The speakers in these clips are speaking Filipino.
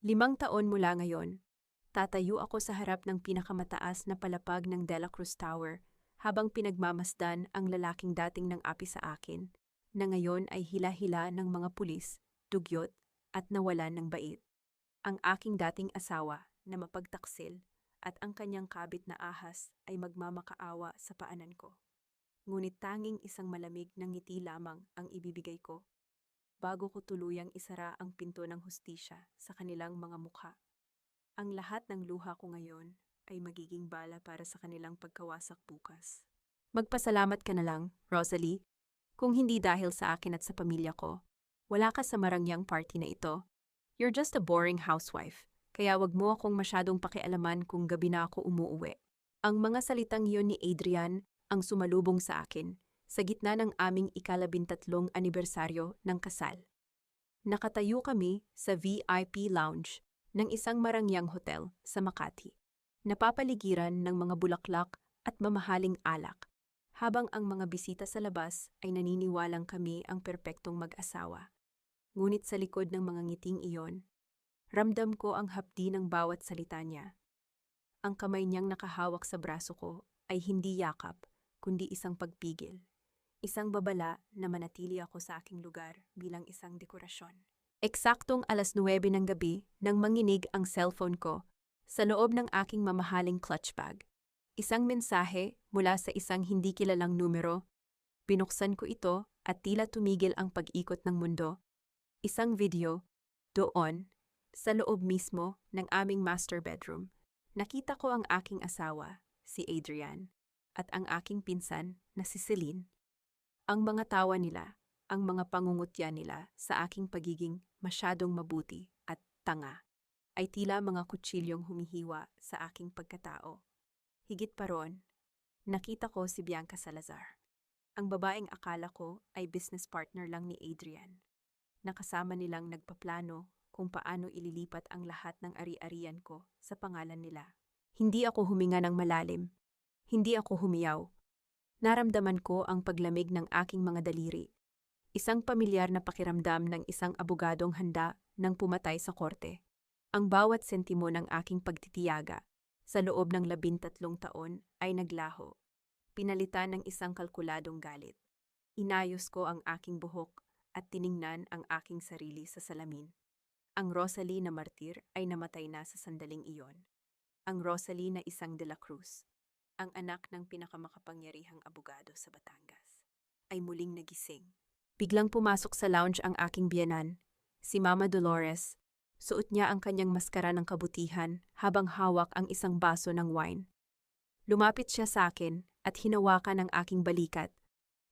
5 taon mula ngayon, tatayo ako sa harap ng pinakamataas na palapag ng Dela Cruz Tower habang pinagmamasdan ang lalaking dating ng api sa akin, na ngayon ay hila-hila ng mga pulis, dugyot, at nawalan ng bait. Ang aking dating asawa na mapagtaksil at ang kanyang kabit na ahas ay magmamakaawa sa paanan ko. Ngunit tanging isang malamig na ngiti lamang ang ibibigay ko bago ko tuluyang isara ang pinto ng hustisya sa kanilang mga mukha. Ang lahat ng luha ko ngayon ay magiging bala para sa kanilang pagkawasak bukas. Magpasalamat ka na lang, Rosalie, kung hindi dahil sa akin at sa pamilya ko. Wala ka sa marangyang party na ito. You're just a boring housewife, kaya wag mo akong masyadong pakialaman kung gabi na ako umuuwi. Ang mga salitang iyon ni Adrian ang sumalubong sa akin sa gitna ng aming ika-13 anibersaryo ng kasal. Nakatayo kami sa VIP lounge ng isang marangyang hotel sa Makati, napapaligiran ng mga bulaklak at mamahaling alak, habang ang mga bisita sa labas ay naniniwalang kami ang perpektong mag-asawa. Ngunit sa likod ng mga ngiting iyon, ramdam ko ang hapdi ng bawat salita niya. Ang kamay niyang nakahawak sa braso ko ay hindi yakap, kundi isang pagpigil. Isang babala na manatili ako sa aking lugar bilang isang dekorasyon. Eksaktong 9:00 ng gabi nang manginig ang cellphone ko sa loob ng aking mamahaling clutch bag. Isang mensahe mula sa isang hindi kilalang numero. Binuksan ko ito at tila tumigil ang pag-ikot ng mundo. Isang video, doon, sa loob mismo ng aming master bedroom. Nakita ko ang aking asawa, si Adrian, at ang aking pinsan na si Celine. Ang mga tawa nila, ang mga pangungutya nila sa aking pagiging masyadong mabuti at tanga, ay tila mga kutsilyong humihiwa sa aking pagkatao. Higit pa roon, nakita ko si Bianca Salazar. Ang babaeng akala ko ay business partner lang ni Adrian. Nakasama nilang nagpaplano kung paano ililipat ang lahat ng ari-arian ko sa pangalan nila. Hindi ako huminga ng malalim. Hindi ako humiyaw. Naramdaman ko ang paglamig ng aking mga daliri. Isang pamilyar na pakiramdam ng isang abogadong handa nang pumatay sa korte. Ang bawat sentimo ng aking pagtitiyaga sa loob ng 13 taon ay naglaho. Pinalitan ng isang kalkuladong galit. Inayos ko ang aking buhok at tiningnan ang aking sarili sa salamin. Ang Rosalie na martir ay namatay na sa sandaling iyon. Ang Rosalie na isang De La Cruz, ang anak ng pinakamakapangyarihang abogado sa Batangas, ay muling nagising. Biglang pumasok sa lounge ang aking biyenan, si Mama Dolores. Suot niya ang kanyang maskara ng kabutihan habang hawak ang isang baso ng wine. Lumapit siya sa akin at hinawakan ang aking balikat,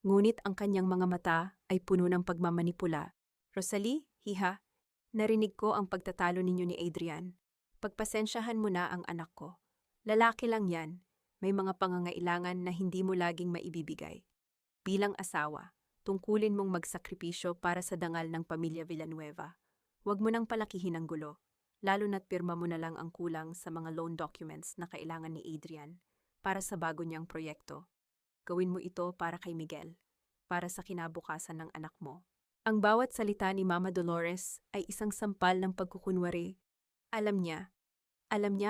ngunit ang kanyang mga mata ay puno ng pagmamanipula. Rosalie, hiha, narinig ko ang pagtatalo ninyo ni Adrian. Pagpasensyahan mo na ang anak ko. Lalaki lang yan. May mga pangangailangan na hindi mo laging maibibigay. Bilang asawa, tungkulin mong magsakripisyo para sa dangal ng pamilya Villanueva. Huwag mo nang palakihin ang gulo, lalo na't pirma mo na lang ang kulang sa mga loan documents na kailangan ni Adrian para sa bago niyang proyekto. Gawin mo ito para kay Miguel, para sa kinabukasan ng anak mo. Ang bawat salita ni Mama Dolores ay isang sampal ng pagkukunwari. Alam niya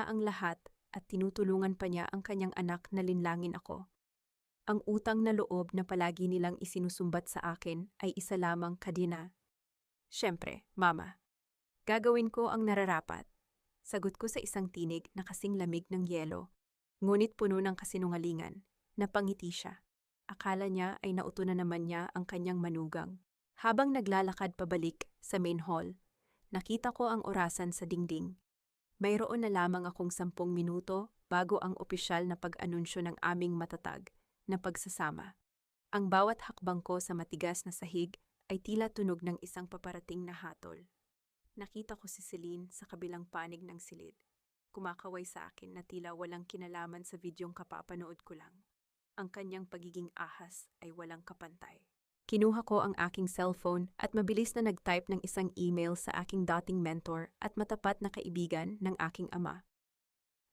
ang lahat at tinutulungan pa niya ang kanyang anak na linlangin ako. Ang utang na loob na palagi nilang isinusumbat sa akin ay isa lamang kadina. Siyempre, Mama, gagawin ko ang nararapat. Sagot ko sa isang tinig na kasing lamig ng yelo, ngunit puno ng kasinungalingan. Napangiti siya. Akala niya ay nauto na naman niya ang kanyang manugang. Habang naglalakad pabalik sa main hall, nakita ko ang orasan sa dingding. Mayroon na lamang akong 10 minuto bago ang opisyal na pag-anunsyo ng aming matatag na pagsasama. Ang bawat hakbang ko sa matigas na sahig ay tila tunog ng isang paparating na hatol. Nakita ko si Celine sa kabilang panig ng silid. Kumakaway sa akin na tila walang kinalaman sa videong kapapanood ko lang. Ang kanyang pagiging ahas ay walang kapantay. Kinuha ko ang aking cellphone at mabilis na nag-type ng isang email sa aking dating mentor at matapat na kaibigan ng aking ama.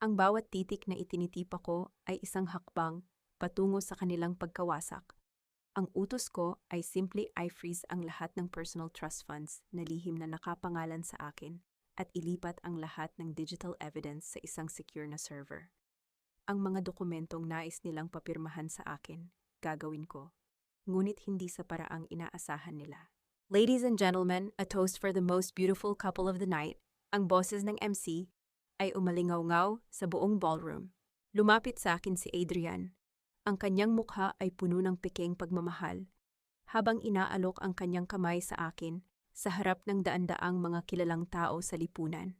Ang bawat titik na itinitipa ko ay isang hakbang patungo sa kanilang pagkawasak. Ang utos ko ay simply i-freeze ang lahat ng personal trust funds na lihim na nakapangalan sa akin at ilipat ang lahat ng digital evidence sa isang secure na server. Ang mga dokumentong nais nilang papirmahan sa akin, gagawin ko. Ngunit hindi sa paraang inaasahan nila. Ladies and gentlemen, a toast for the most beautiful couple of the night. Ang boses ng MC ay umalingaw-ngaw sa buong ballroom. Lumapit sa akin si Adrian. Ang kanyang mukha ay puno ng pikeng pagmamahal, habang inaalok ang kanyang kamay sa akin sa harap ng daan-daang mga kilalang tao sa lipunan.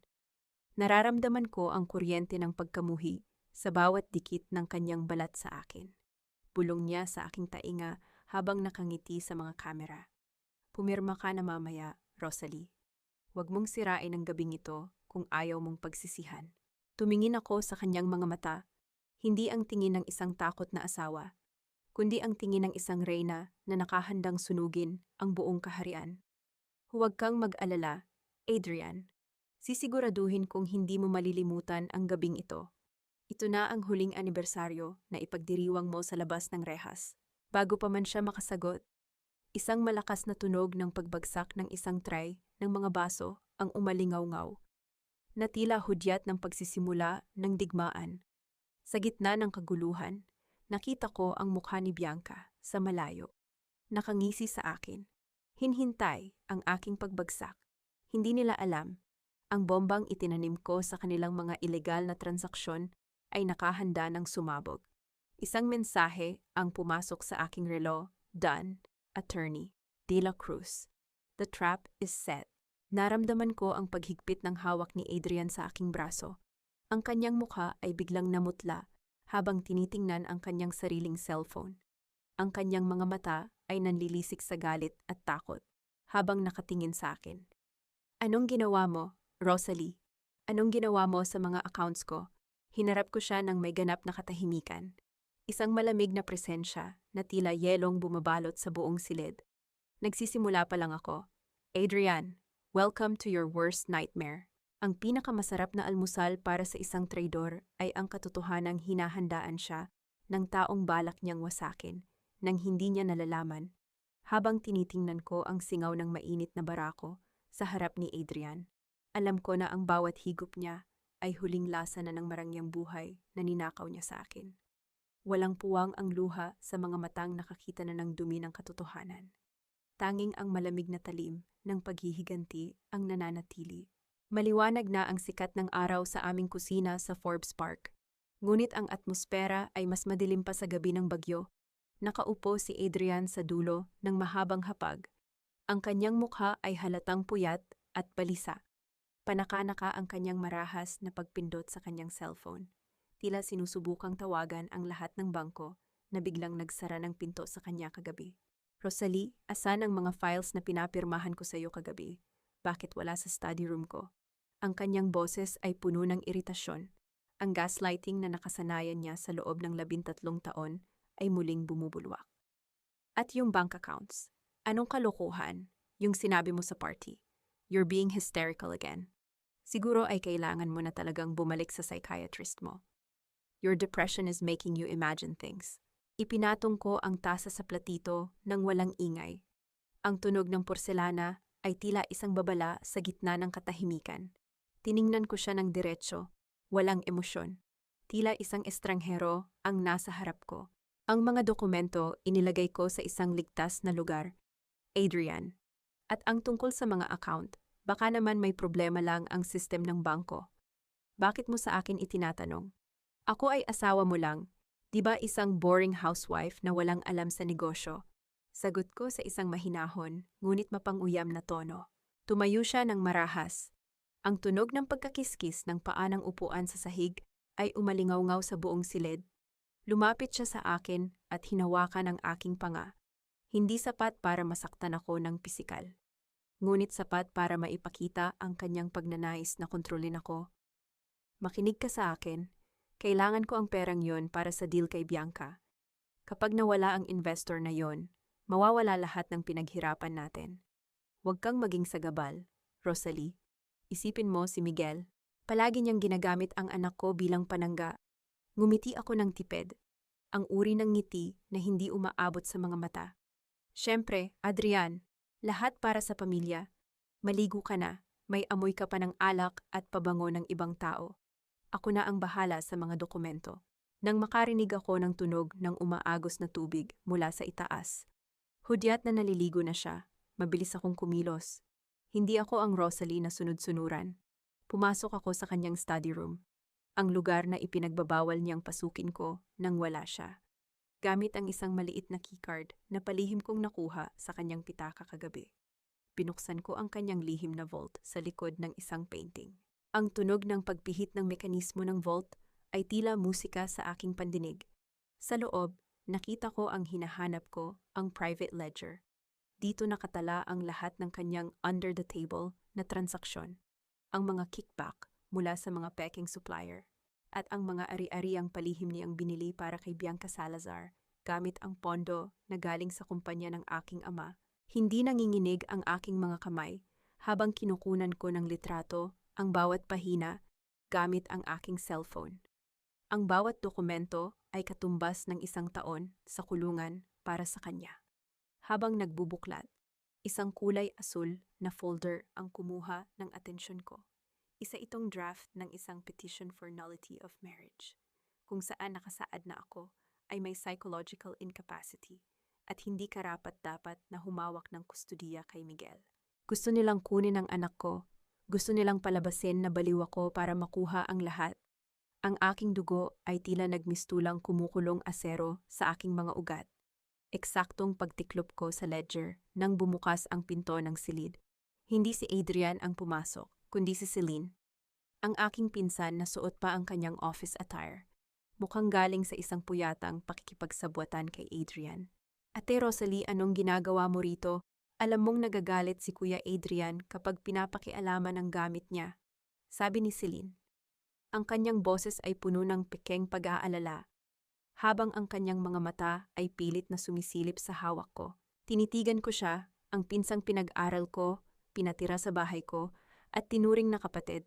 Nararamdaman ko ang kuryente ng pagkamuhi sa bawat dikit ng kanyang balat sa akin. Bulong niya sa aking tainga habang nakangiti sa mga kamera. Pumirma ka na mamaya, Rosalie. Huwag mong sirain ang gabing ito kung ayaw mong pagsisihan. Tumingin ako sa kanyang mga mata, hindi ang tingin ng isang takot na asawa, kundi ang tingin ng isang reyna na nakahandang sunugin ang buong kaharian. Huwag kang mag-alala, Adrian. Sisiguraduhin kong hindi mo malilimutan ang gabing ito. Ito na ang huling anibersaryo na ipagdiriwang mo sa labas ng rehas. Bago pa man siya makasagot, isang malakas na tunog ng pagbagsak ng isang tray ng mga baso ang umalingaw-ngaw, na tila hudyat ng pagsisimula ng digmaan. Sa gitna ng kaguluhan, nakita ko ang mukha ni Bianca sa malayo. Nakangisi sa akin. Hinhintay ang aking pagbagsak. Hindi nila alam, ang bombang itinanim ko sa kanilang mga ilegal na transaksyon ay nakahanda ng sumabog. Isang mensahe ang pumasok sa aking relo, Done, Attorney De La Cruz. The trap is set. Naramdaman ko ang paghigpit ng hawak ni Adrian sa aking braso. Ang kanyang mukha ay biglang namutla habang tinitingnan ang kanyang sariling cellphone. Ang kanyang mga mata ay nanlilisik sa galit at takot habang nakatingin sa akin. Anong ginawa mo, Rosalie? Anong ginawa mo sa mga accounts ko? Hinarap ko siya ng may ganap na katahimikan. Isang malamig na presensya na tila yelong bumabalot sa buong silid. Nagsisimula pa lang ako. Adrian, welcome to your worst nightmare. Ang pinakamasarap na almusal para sa isang traidor ay ang katotohanang hinahandaan siya ng taong balak niyang wasakin nang hindi niya nalalaman, habang tinitingnan ko ang singaw ng mainit na barako sa harap ni Adrian. Alam ko na ang bawat higop niya ay huling lasa na ng marangyang buhay na ninakaw niya sa akin. Walang puwang ang luha sa mga matang nakakita na ng dumi ng katotohanan. Tanging ang malamig na talim ng paghihiganti ang nananatili. Maliwanag na ang sikat ng araw sa aming kusina sa Forbes Park. Ngunit ang atmosfera ay mas madilim pa sa gabi ng bagyo. Nakaupo si Adrian sa dulo ng mahabang hapag. Ang kanyang mukha ay halatang puyat at balisa. Panaka-naka ang kanyang marahas na pagpindot sa kanyang cellphone. Tila sinusubukang tawagan ang lahat ng bangko na biglang nagsara ng pinto sa kanya kagabi. Rosalie, asan ang mga files na pinapirmahan ko sa iyo kagabi? Bakit wala sa study room ko? Ang kanyang boses ay puno ng iritasyon. Ang gaslighting na nakasanayan niya sa loob ng 13 taon ay muling bumubulwak. At yung bank accounts. Anong kalokohan? Yung sinabi mo sa party. You're being hysterical again. Siguro ay kailangan mo na talagang bumalik sa psychiatrist mo. Your depression is making you imagine things. Ipinatong ko ang tasa sa platito nang walang ingay. Ang tunog ng porselana ay tila isang babala sa gitna ng katahimikan. Tiningnan ko siya ng diretso, walang emosyon. Tila isang estranghero ang nasa harap ko. Ang mga dokumento inilagay ko sa isang ligtas na lugar. Adrian. At ang tungkol sa mga account, baka naman may problema lang ang sistem ng bangko. Bakit mo sa akin itinatanong? Ako ay asawa mo lang, di ba isang boring housewife na walang alam sa negosyo? Sagot ko sa isang mahinahon, ngunit mapanguyam na tono. Tumayo siya ng marahas. Ang tunog ng pagkakiskis ng paa ng upuan sa sahig ay umalingaw-ngaw sa buong silid. Lumapit siya sa akin at hinawakan ang aking panga. Hindi sapat para masaktan ako ng pisikal. Ngunit sapat para maipakita ang kanyang pagnanais na kontrolin ako. Makinig ka sa akin. Kailangan ko ang perang yon para sa deal kay Bianca. Kapag nawala ang investor na yon, mawawala lahat ng pinaghirapan natin. Huwag kang maging sagabal, Rosalie. Isipin mo si Miguel. Palagi niyang ginagamit ang anak ko bilang panangga. Ngumiti ako ng tipid. Ang uri ng ngiti na hindi umaabot sa mga mata. Siyempre, Adrian, lahat para sa pamilya. Maligo ka na. May amoy ka pa ng alak at pabango ng ibang tao. Ako na ang bahala sa mga dokumento. Nang makarinig ako ng tunog ng umaagos na tubig mula sa itaas. Hudyat na naliligo na siya, mabilis akong kumilos. Hindi ako ang Rosalie na sunod-sunuran. Pumasok ako sa kanyang study room. Ang lugar na ipinagbabawal niyang pasukin ko nang wala siya. Gamit ang isang maliit na keycard na palihim kong nakuha sa kanyang pitaka kagabi. Binuksan ko ang kanyang lihim na vault sa likod ng isang painting. Ang tunog ng pagpihit ng mekanismo ng vault ay tila musika sa aking pandinig. Sa loob, nakita ko ang hinahanap ko, ang private ledger. Dito nakatala ang lahat ng kanyang under-the-table na transaksyon, ang mga kickback mula sa mga peking supplier, at ang mga ari-ariang palihim niyang binili para kay Bianca Salazar gamit ang pondo na galing sa kumpanya ng aking ama. Hindi nanginginig ang aking mga kamay habang kinukunan ko ng litrato ang bawat pahina gamit ang aking cellphone. Ang bawat dokumento ay katumbas ng 1 taon sa kulungan para sa kanya. Habang nagbubuklat, isang kulay asul na folder ang kumuha ng atensyon ko. Isa itong draft ng isang petition for nullity of marriage, kung saan nakasaad na ako ay may psychological incapacity at hindi karapat-dapat na humawak ng kustudiya kay Miguel. Gusto nilang kunin ang anak ko. Gusto nilang palabasin na baliw ako para makuha ang lahat. Ang aking dugo ay tila nagmistulang kumukulong asero sa aking mga ugat. Eksaktong pagtiklop ko sa ledger nang bumukas ang pinto ng silid. Hindi si Adrian ang pumasok, kundi si Celine. Ang aking pinsan na suot pa ang kanyang office attire. Mukhang galing sa isang puyatang pakikipagsabwatan kay Adrian. Ate Rosalie, anong ginagawa mo rito? Alam mong nagagalit si Kuya Adrian kapag pinapakialaman ang gamit niya. Sabi ni Celine. Ang kanyang boses ay puno ng pekeng pag-aalala, habang ang kanyang mga mata ay pilit na sumisilip sa hawak ko. Tinitigan ko siya, ang pinsang pinag-aral ko, pinatira sa bahay ko, at tinuring na kapatid.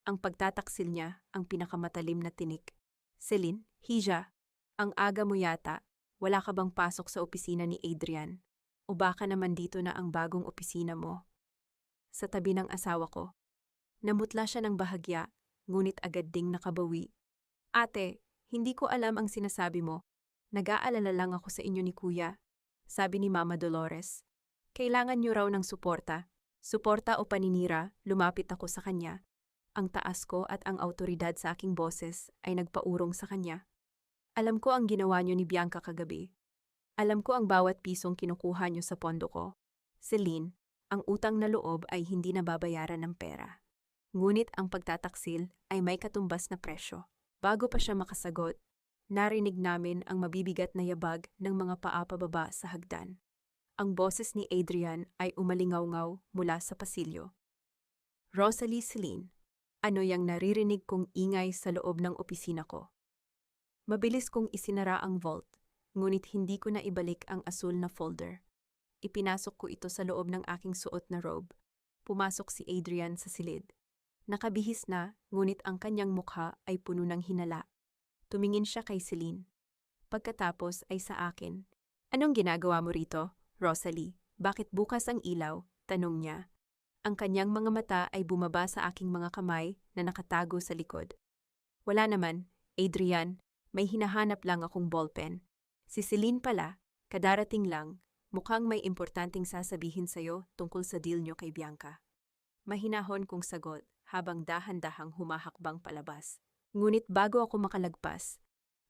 Ang pagtataksil niya, ang pinakamatalim na tinik. Celine, Hija, ang aga mo yata. Wala ka bang pasok sa opisina ni Adrian? O baka naman dito na ang bagong opisina mo? Sa tabi ng asawa ko. Namutla siya ng bahagya, ngunit agad ding nakabawi. Ate, hindi ko alam ang sinasabi mo. Nag-aalala lang ako sa inyo ni Kuya. Sabi ni Mama Dolores. Kailangan niyo raw ng suporta. Suporta o paninira, lumapit ako sa kanya. Ang taas ko at ang autoridad sa aking boses ay nagpaurong sa kanya. Alam ko ang ginawa niyo ni Bianca kagabi. Alam ko ang bawat pisong kinukuha niyo sa pondo ko. Celine, ang utang na loob ay hindi nababayaran ng pera. Ngunit ang pagtataksil ay may katumbas na presyo. Bago pa siya makasagot, narinig namin ang mabibigat na yabag ng mga paa pababa sa hagdan. Ang boses ni Adrian ay umalingaw-ngaw mula sa pasilyo. Rosalie, Celine, ano yang naririnig kong ingay sa loob ng opisina ko? Mabilis kong isinara ang vault, ngunit hindi ko na ibalik ang asul na folder. Ipinasok ko ito sa loob ng aking suot na robe. Pumasok si Adrian sa silid. Nakabihis na, ngunit ang kanyang mukha ay puno ng hinala. Tumingin siya kay Celine. Pagkatapos ay sa akin. Anong ginagawa mo rito, Rosalie? Bakit bukas ang ilaw? Tanong niya. Ang kanyang mga mata ay bumaba sa aking mga kamay na nakatago sa likod. Wala naman, Adrian. May hinahanap lang akong ballpen. Si Celine pala, kadarating lang, mukhang may importanteng sasabihin sa'yo tungkol sa deal nyo kay Bianca. Mahinahon kong sagot habang dahan-dahang humahakbang palabas. Ngunit bago ako makalagpas,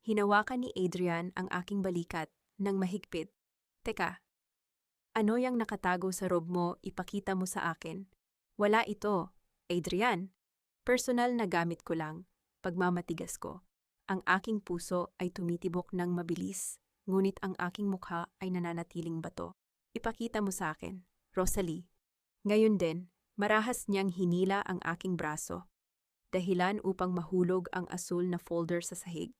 hinawakan ni Adrian ang aking balikat ng mahigpit. Teka, ano yang nakatago sa robe mo ipakita mo sa akin? Wala ito, Adrian. Personal na gamit ko lang, pagmamatigas ko. Ang aking puso ay tumitibok ng mabilis, ngunit ang aking mukha ay nananatiling bato. Ipakita mo sa akin, Rosalie. Ngayon din, marahas niyang hinila ang aking braso. Dahilan upang mahulog ang asul na folder sa sahig.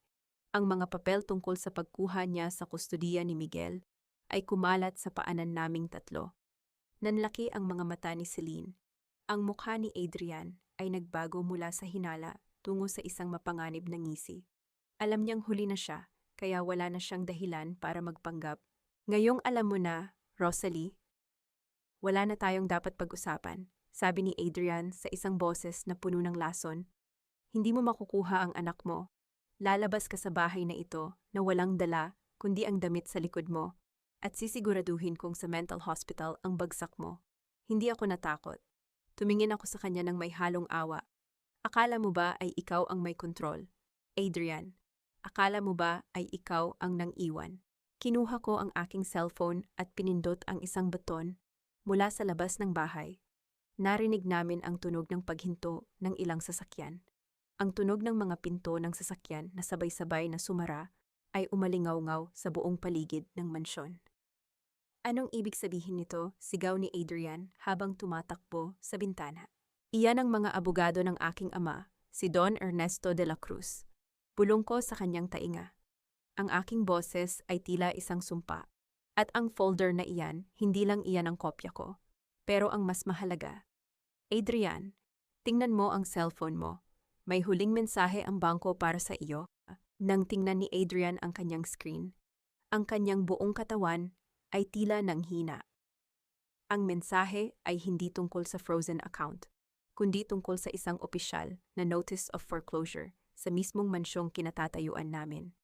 Ang mga papel tungkol sa pagkuha niya sa kustudiya ni Miguel ay kumalat sa paanan naming tatlo. Nanlaki ang mga mata ni Celine. Ang mukha ni Adrian ay nagbago mula sa hinala tungo sa isang mapanganib na ngisi. Alam niyang huli na siya, kaya wala na siyang dahilan para magpanggap. Ngayong alam mo na, Rosalie, wala na tayong dapat pag-usapan. sabi ni Adrian sa isang boses na puno ng lason. Hindi mo makukuha ang anak mo. Lalabas ka sa bahay na ito na walang dala kundi ang damit sa likod mo at sisiguraduhin kung sa mental hospital ang bagsak mo. Hindi ako natakot. Tumingin ako sa kanya ng may halong awa. Akala mo ba ay ikaw ang may kontrol? Adrian, akala mo ba ay ikaw ang nang-iwan? Kinuha ko ang aking cellphone at pinindot ang isang baton mula sa labas ng bahay. Narinig namin ang tunog ng paghinto ng ilang sasakyan. Ang tunog ng mga pinto ng sasakyan na sabay-sabay na sumara ay umalingaw-ngaw sa buong paligid ng mansyon. Anong ibig sabihin nito? Sigaw ni Adrian habang tumatakbo sa bintana. Iyan ang mga abogado ng aking ama, si Don Ernesto de la Cruz. Bulong ko sa kanyang tainga. Ang aking boses ay tila isang sumpa. At ang folder na iyan, hindi lang iyan ang kopya ko. Pero ang mas mahalaga. Adrian, tingnan mo ang cellphone mo. May huling mensahe ang bangko para sa iyo. Nang tingnan ni Adrian ang kanyang screen, ang kanyang buong katawan ay tila nanghina. Ang mensahe ay hindi tungkol sa frozen account, kundi tungkol sa isang opisyal na notice of foreclosure sa mismong mansyong kinatatayuan namin.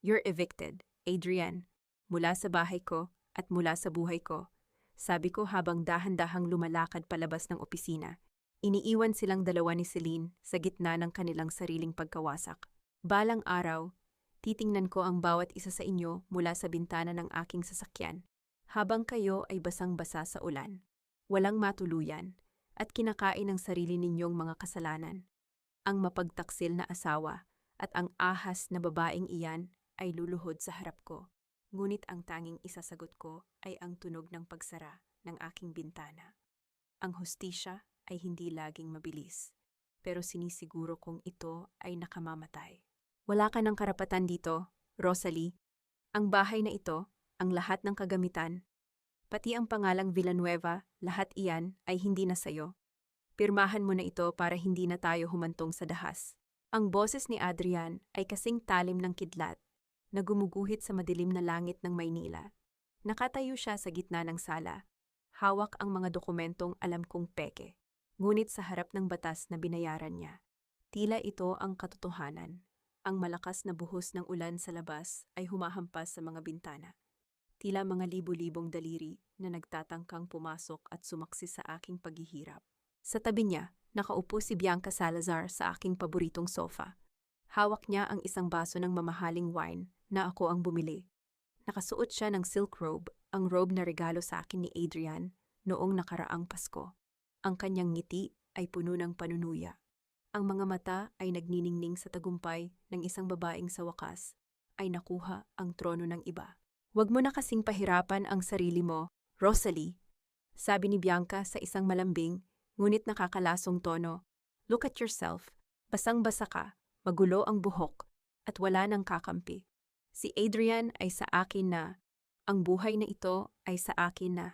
You're evicted, Adrian, mula sa bahay ko at mula sa buhay ko, sabi ko habang dahan-dahang lumalakad palabas ng opisina. Iniiwan silang dalawa ni Celine sa gitna ng kanilang sariling pagkawasak. Balang araw, titingnan ko ang bawat isa sa inyo mula sa bintana ng aking sasakyan, habang kayo ay basang-basa sa ulan, walang matuluyan, at kinakain ang sarili ninyong mga kasalanan. Ang mapagtaksil na asawa at ang ahas na babaeng iyan ay luluhod sa harap ko. Ngunit ang tanging isasagot ko ay ang tunog ng pagsara ng aking bintana. Ang hustisya ay hindi laging mabilis, pero sinisiguro kong ito ay nakamamatay. Wala ka ng karapatan dito, Rosalie. Ang bahay na ito, ang lahat ng kagamitan, pati ang pangalang Villanueva, lahat iyan ay hindi na sayo. Pirmahan mo na ito para hindi na tayo humantong sa dahas. Ang boses ni Adrian ay kasing talim ng kidlat na gumuguhit sa madilim na langit ng Maynila. Nakatayo siya sa gitna ng sala. Hawak ang mga dokumentong alam kong peke. Ngunit sa harap ng batas na binayaran niya, tila ito ang katotohanan. Ang malakas na buhos ng ulan sa labas ay humahampas sa mga bintana. Tila mga libu-libong daliri na nagtatangkang pumasok at sumaksi sa aking paghihirap. Sa tabi niya, nakaupo si Bianca Salazar sa aking paboritong sofa. Hawak niya ang isang baso ng mamahaling wine na ako ang bumili. Nakasuot siya ng silk robe, ang robe na regalo sa akin ni Adrian noong nakaraang Pasko. Ang kanyang ngiti ay puno ng panunuya. Ang mga mata ay nagniningning sa tagumpay ng isang babaeng sa wakas ay nakuha ang trono ng iba. Huwag mo na kasing pahirapan ang sarili mo, Rosalie, sabi ni Bianca sa isang malambing ngunit nakakalasong tono. Look at yourself, basang-basa ka, magulo ang buhok, at wala nang kakampi. Si Adrian ay sa akin na, ang buhay na ito ay sa akin na.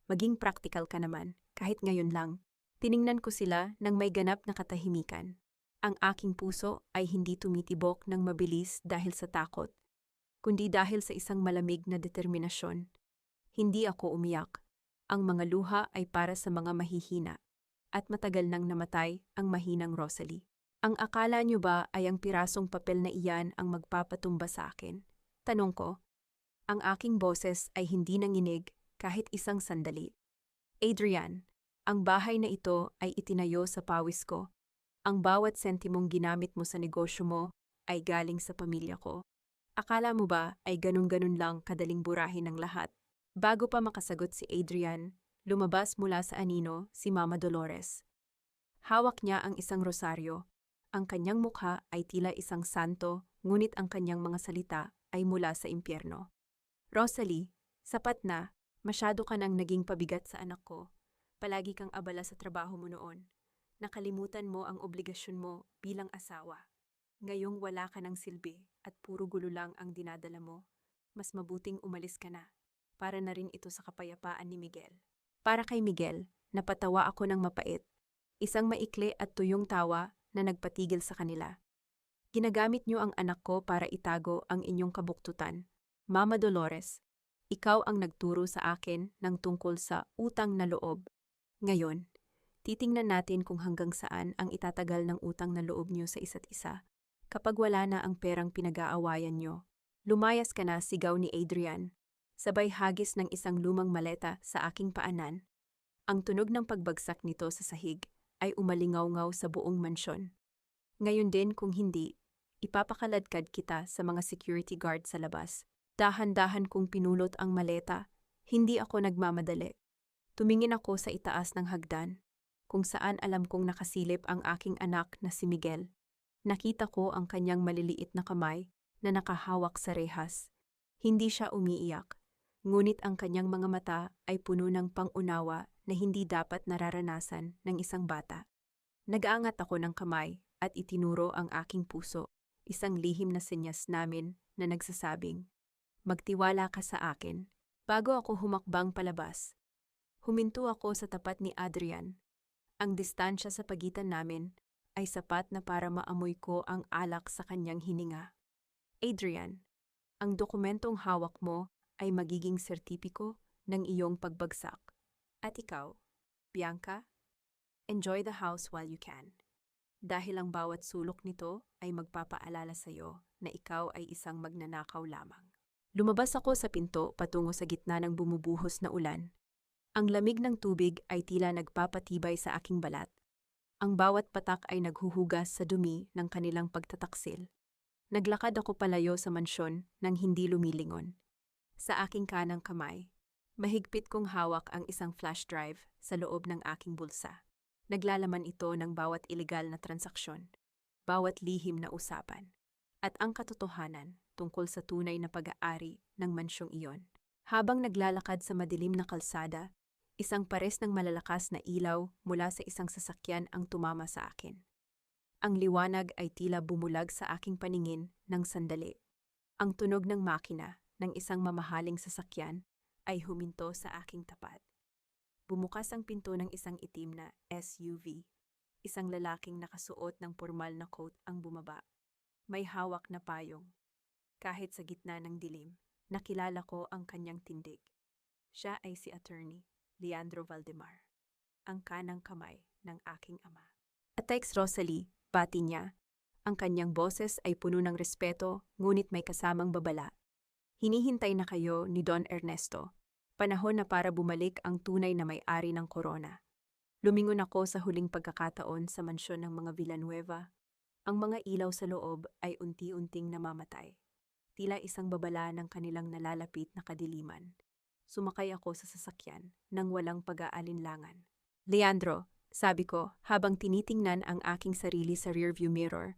Maging practical ka naman, kahit ngayon lang. Tiningnan ko sila ng may ganap na katahimikan. Ang aking puso ay hindi tumitibok ng mabilis dahil sa takot, kundi dahil sa isang malamig na determinasyon. Hindi ako umiyak. Ang mga luha ay para sa mga mahihina. At matagal nang namatay ang mahinang Rosalie. Ang akala niyo ba ay ang pirasong papel na iyan ang magpapatumba sa akin? Tanong ko. Ang aking boses ay hindi nanginig kahit isang sandali. Adrian, ang bahay na ito ay itinayo sa pawis ko. Ang bawat sentimong ginamit mo sa negosyo mo ay galing sa pamilya ko. Akala mo ba ay ganun-ganun lang kadaling burahin ng lahat? Bago pa makasagot si Adrian, lumabas mula sa anino si Mama Dolores. Hawak niya ang isang rosaryo. Ang kanyang mukha ay tila isang santo, ngunit ang kanyang mga salita ay mula sa impyerno. Rosalie, sapat na, masyado ka nang naging pabigat sa anak ko. Palagi kang abala sa trabaho mo noon. Nakalimutan mo ang obligasyon mo bilang asawa. Ngayong wala ka ng silbi at puro gulo lang ang dinadala mo, mas mabuting umalis ka na. Para na rin ito sa kapayapaan ni Miguel. Para kay Miguel, napatawa ako ng mapait. Isang maikli at tuyong tawa na nagpatigil sa kanila. Ginagamit niyo ang anak ko para itago ang inyong kabuktutan. Mama Dolores, ikaw ang nagturo sa akin ng tungkol sa utang na loob. Ngayon, Titingnan natin kung hanggang saan ang itatagal ng utang na loob niyo sa isa't isa. Kapag wala na ang perang pinag-aawayan niyo, lumayas ka na, sigaw ni Adrian. Sabay hagis ng isang lumang maleta sa aking paanan. Ang tunog ng pagbagsak nito sa sahig ay umalingaw-ngaw sa buong mansyon. Ngayon din kung hindi, ipapakaladkad kita sa mga security guard sa labas. Dahan-dahan kong pinulot ang maleta. Hindi ako nagmamadali. Tumingin ako sa itaas ng hagdan, kung saan alam kong nakasilip ang aking anak na si Miguel. Nakita ko ang kanyang maliliit na kamay na nakahawak sa rehas. Hindi siya umiiyak, ngunit ang kanyang mga mata ay puno ng pang-unawa na hindi dapat nararanasan ng isang bata. Nag-aangat ako ng kamay at itinuro ang aking puso, isang lihim na senyas namin na nagsasabing, "Magtiwala ka sa akin." Bago ako humakbang palabas, huminto ako sa tapat ni Adrian. Ang distansya sa pagitan namin ay sapat na para maamoy ko ang alak sa kanyang hininga. "Adrian, ang dokumentong hawak mo ay magiging sertipiko ng iyong pagbagsak. At ikaw, Bianca, enjoy the house while you can. Dahil ang bawat sulok nito ay magpapaalala sa iyo na ikaw ay isang magnanakaw lamang." Lumabas ako sa pinto patungo sa gitna ng bumubuhos na ulan. Ang lamig ng tubig ay tila nagpapatibay sa aking balat. Ang bawat patak ay naghuhugas sa dumi ng kanilang pagtataksil. Naglakad ako palayo sa mansyon nang hindi lumilingon. Sa aking kanang kamay, mahigpit kong hawak ang isang flash drive sa loob ng aking bulsa. Naglalaman ito ng bawat ilegal na transaksyon, bawat lihim na usapan, at ang katotohanan tungkol sa tunay na pag-aari ng mansyong iyon. Habang naglalakad sa madilim na kalsada, isang pares ng malalakas na ilaw mula sa isang sasakyan ang tumama sa akin. Ang liwanag ay tila bumulag sa aking paningin ng sandali. Ang tunog ng makina ng isang mamahaling sasakyan ay huminto sa aking tapat. Bumukas ang pinto ng isang itim na SUV. Isang lalaking nakasuot ng pormal na coat ang bumaba. May hawak na payong. Kahit sa gitna ng dilim, nakilala ko ang kanyang tindig. Siya ay si Attorney Leandro Valdemar, ang kanang kamay ng aking ama. "Atex Rosalie," bati niya. Ang kanyang boses ay puno ng respeto, ngunit may kasamang babala. "Hinihintay na kayo ni Don Ernesto. Panahon na para bumalik ang tunay na may-ari ng korona." Lumingon ako sa huling pagkakataon sa mansyon ng mga Villanueva. Ang mga ilaw sa loob ay unti-unting namamatay. Tila isang babala ng kanilang nalalapit na kadiliman. Sumakay ako sa sasakyan nang walang pag-aalinlangan. "Leandro," sabi ko habang tinitingnan ang aking sarili sa rearview mirror.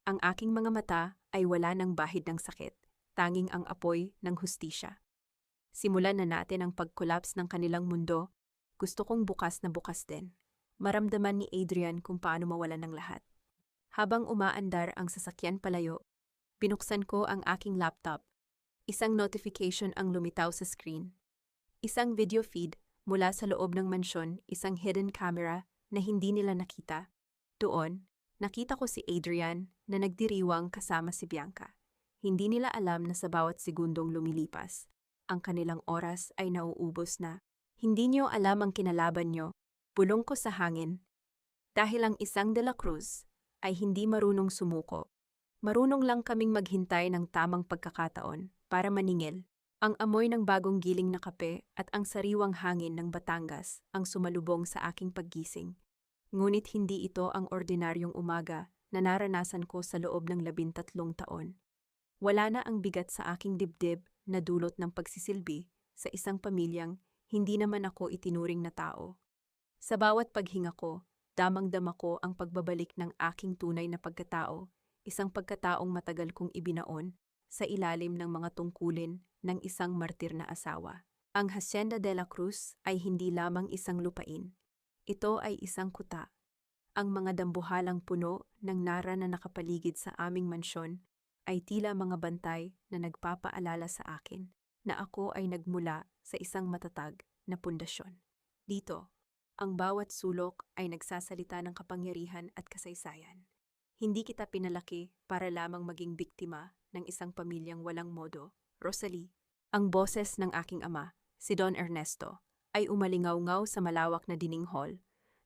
Ang aking mga mata ay wala ng bahid ng sakit, tanging ang apoy ng hustisya. Simulan na natin ang pag-collapse ng kanilang mundo. Gusto kong bukas na bukas din. Maramdaman ni Adrian kung paano mawalan ng lahat. Habang umaandar ang sasakyan palayo, binuksan ko ang aking laptop. Isang notification ang lumitaw sa screen. Isang video feed mula sa loob ng mansyon, isang hidden camera na hindi nila nakita. Doon, nakita ko si Adrian na nagdiriwang kasama si Bianca. Hindi nila alam na sa bawat segundong lumilipas, ang kanilang oras ay nauubos na. "Hindi niyo alam ang kinalaban niyo," bulong ko sa hangin. Dahil ang isang De La Cruz ay hindi marunong sumuko. Marunong lang kaming maghintay ng tamang pagkakataon para maningil. Ang amoy ng bagong giling na kape at ang sariwang hangin ng Batangas ang sumalubong sa aking paggising. Ngunit hindi ito ang ordinaryong umaga na naranasan ko sa loob ng 13 taon. Wala na ang bigat sa aking dibdib na dulot ng pagsisilbi sa isang pamilyang hindi naman ako itinuring na tao. Sa bawat paghinga ko, damang-dama ko ang pagbabalik ng aking tunay na pagkatao, isang pagkataong matagal kong ibinaon sa ilalim ng mga tungkulin ng isang martir na asawa. Ang Hacienda de la Cruz ay hindi lamang isang lupain. Ito ay isang kuta. Ang mga dambuhalang puno ng nara na nakapaligid sa aming mansyon ay tila mga bantay na nagpapaalala sa akin na ako ay nagmula sa isang matatag na pundasyon. Dito, ang bawat sulok ay nagsasalita ng kapangyarihan at kasaysayan. Hindi kita pinalaki para lamang maging biktima ng isang pamilyang walang modo. Rosalie, ang boses ng aking ama, si Don Ernesto, ay umalingaw-ngaw sa malawak na dining hall.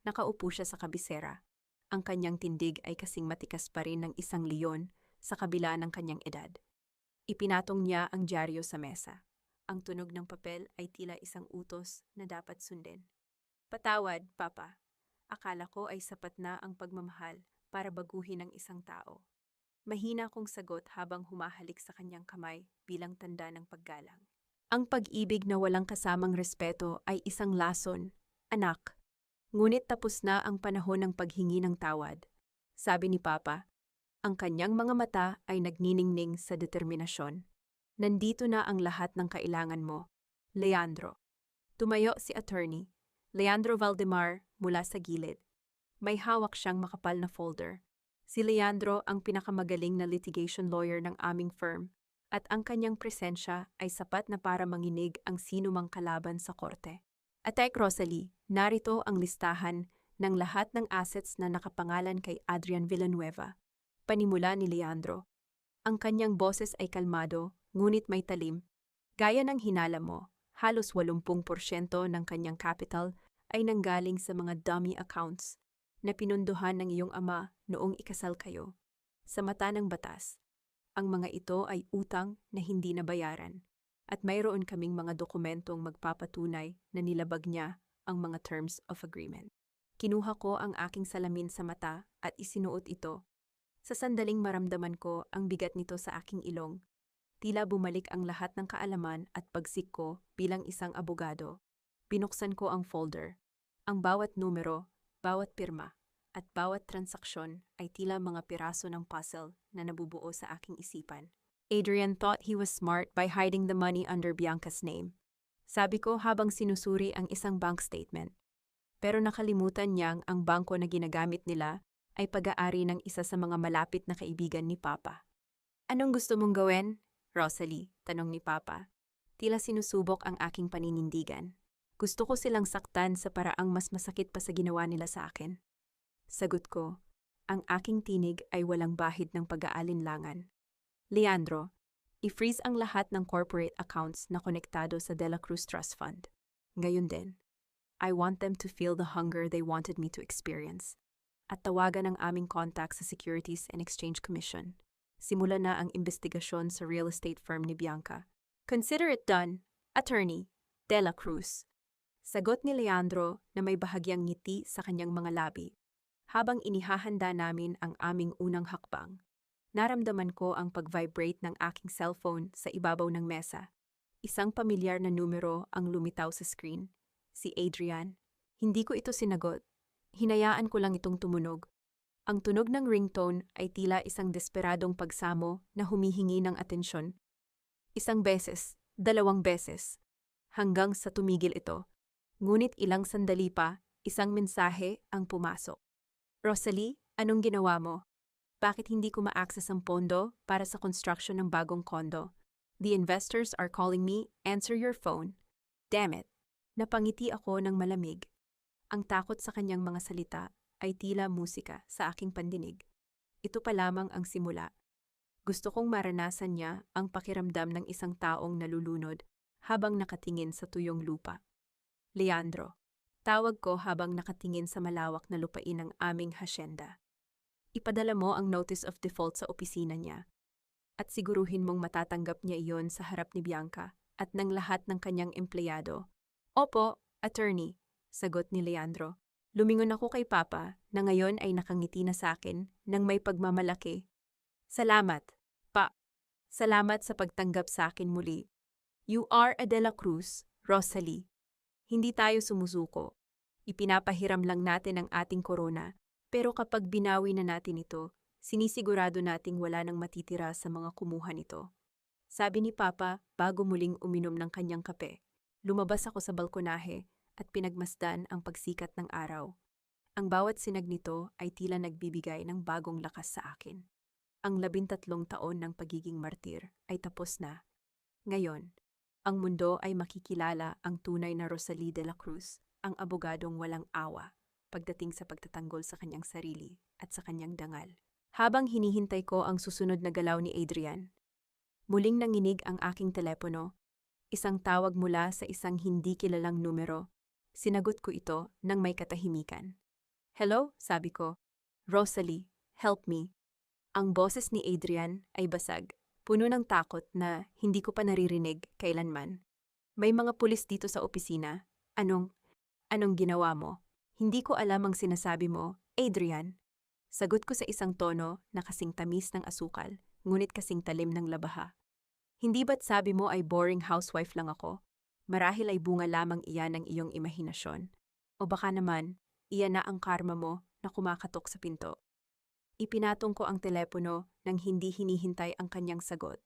Nakaupo siya sa kabisera. Ang kanyang tindig ay kasing matikas pa rin ng isang leon sa kabila ng kanyang edad. Ipinatong niya ang dyaryo sa mesa. Ang tunog ng papel ay tila isang utos na dapat sundin. Patawad, Papa. Akala ko ay sapat na ang pagmamahal para baguhin ang isang tao. Mahina kong sagot habang humahalik sa kanyang kamay bilang tanda ng paggalang. Ang pag-ibig na walang kasamang respeto ay isang lason, anak. Ngunit tapos na ang panahon ng paghingi ng tawad. Sabi ni Papa, ang kanyang mga mata ay nagniningning sa determinasyon. Nandito na ang lahat ng kailangan mo, Leandro. Tumayo si attorney, Leandro Valdemar, mula sa gilid. May hawak siyang makapal na folder. Si Leandro ang pinakamagaling na litigation lawyer ng aming firm at ang kanyang presensya ay sapat na para manginig ang sinumang kalaban sa korte. Atek Rosalie, narito ang listahan ng lahat ng assets na nakapangalan kay Adrian Villanueva. Panimula ni Leandro. Ang kanyang boses ay kalmado, ngunit may talim. Gaya ng hinala mo, halos 80% ng kanyang capital ay nanggaling sa mga dummy accounts na pinunduhan ng iyong ama noong ikasal kayo. Sa mata ng batas, ang mga ito ay utang na hindi nabayaran at mayroon kaming mga dokumentong magpapatunay na nilabag niya ang mga terms of agreement. Kinuha ko ang aking salamin sa mata at isinuot ito. Sa sandaling maramdaman ko ang bigat nito sa aking ilong. Tila bumalik ang lahat ng kaalaman at pagsik ko bilang isang abogado. Binuksan ko ang folder. Ang bawat numero, bawat pirma, at bawat transaksyon ay tila mga piraso ng puzzle na nabubuo sa aking isipan. Adrian thought he was smart by hiding the money under Bianca's name. Sabi ko habang sinusuri ang isang bank statement. Pero nakalimutan niyang ang bangko na ginagamit nila ay pag-aari ng isa sa mga malapit na kaibigan ni Papa. Anong gusto mong gawin, Rosalie? Tanong ni Papa. Tila sinusubok ang aking paninindigan. Gusto ko silang saktan sa paraang mas masakit pa sa ginawa nila sa akin. Sagot ko, ang aking tinig ay walang bahid ng pag-aalinlangan. Leandro, i-freeze ang lahat ng corporate accounts na konektado sa De La Cruz Trust Fund. Ngayon din, I want them to feel the hunger they wanted me to experience. At tawagan ang aming contact sa Securities and Exchange Commission. Simula na ang investigasyon sa real estate firm ni Bianca. Consider it done, Attorney De La Cruz. Sagot ni Leandro na may bahagyang ngiti sa kanyang mga labi. Habang inihahanda namin ang aming unang hakbang, naramdaman ko ang pag-vibrate ng aking cellphone sa ibabaw ng mesa. Isang pamilyar na numero ang lumitaw sa screen. Si Adrian. Hindi ko ito sinagot. Hinayaan ko lang itong tumunog. Ang tunog ng ringtone ay tila isang desperadong pagsamo na humihingi ng atensyon. Isang beses, 2 beses, hanggang sa tumigil ito. Ngunit ilang sandali pa, isang mensahe ang pumasok. Rosalie, anong ginawa mo? Bakit hindi ko ma-access ang pondo para sa construction ng bagong kondo? The investors are calling me, answer your phone. Damn it. Napangiti ako ng malamig. Ang takot sa kanyang mga salita ay tila musika sa aking pandinig. Ito pa lamang ang simula. Gusto kong maranasan niya ang pakiramdam ng isang taong nalulunod habang nakatingin sa tuyong lupa. Leandro, tawag ko habang nakatingin sa malawak na lupain ng aming hasyenda. Ipadala mo ang notice of default sa opisina niya at siguruhin mong matatanggap niya iyon sa harap ni Bianca at ng lahat ng kanyang empleyado. Opo, attorney, sagot ni Leandro. Lumingon ako kay Papa na ngayon ay nakangiti na sa akin nang may pagmamalaki. Salamat, Pa. Salamat sa pagtanggap sa akin muli. You are a De La Cruz, Rosalie. Hindi tayo sumusuko. Ipinapahiram lang natin ang ating korona, pero kapag binawi na natin ito, sinisigurado nating wala nang matitira sa mga kumuha nito. Sabi ni Papa bago muling uminom ng kanyang kape. Lumabas ako sa balkonahe at pinagmasdan ang pagsikat ng araw. Ang bawat sinag nito ay tila nagbibigay ng bagong lakas sa akin. Ang 13 taon ng pagiging martir ay tapos na. Ngayon, ang mundo ay makikilala ang tunay na Rosalie de la Cruz, ang abogadong walang awa, pagdating sa pagtatanggol sa kanyang sarili at sa kanyang dangal. Habang hinihintay ko ang susunod na galaw ni Adrian, muling nanginig ang aking telepono. Isang tawag mula sa isang hindi kilalang numero. Sinagot ko ito nang may katahimikan. Hello, sabi ko. Rosalie, help me. Ang boses ni Adrian ay basag, puno ng takot na hindi ko pa naririnig kailanman. May mga pulis dito sa opisina. Anong ginawa mo? Hindi ko alam ang sinasabi mo, Adrian. Sagot ko sa isang tono na kasing tamis ng asukal, ngunit kasing talim ng labaha. Hindi ba't sabi mo ay boring housewife lang ako? Marahil ay bunga lamang iyan ng iyong imahinasyon. O baka naman, iyan na ang karma mo na kumakatok sa pinto. Ipinatong ko ang telepono nang hindi hinihintay ang kanyang sagot.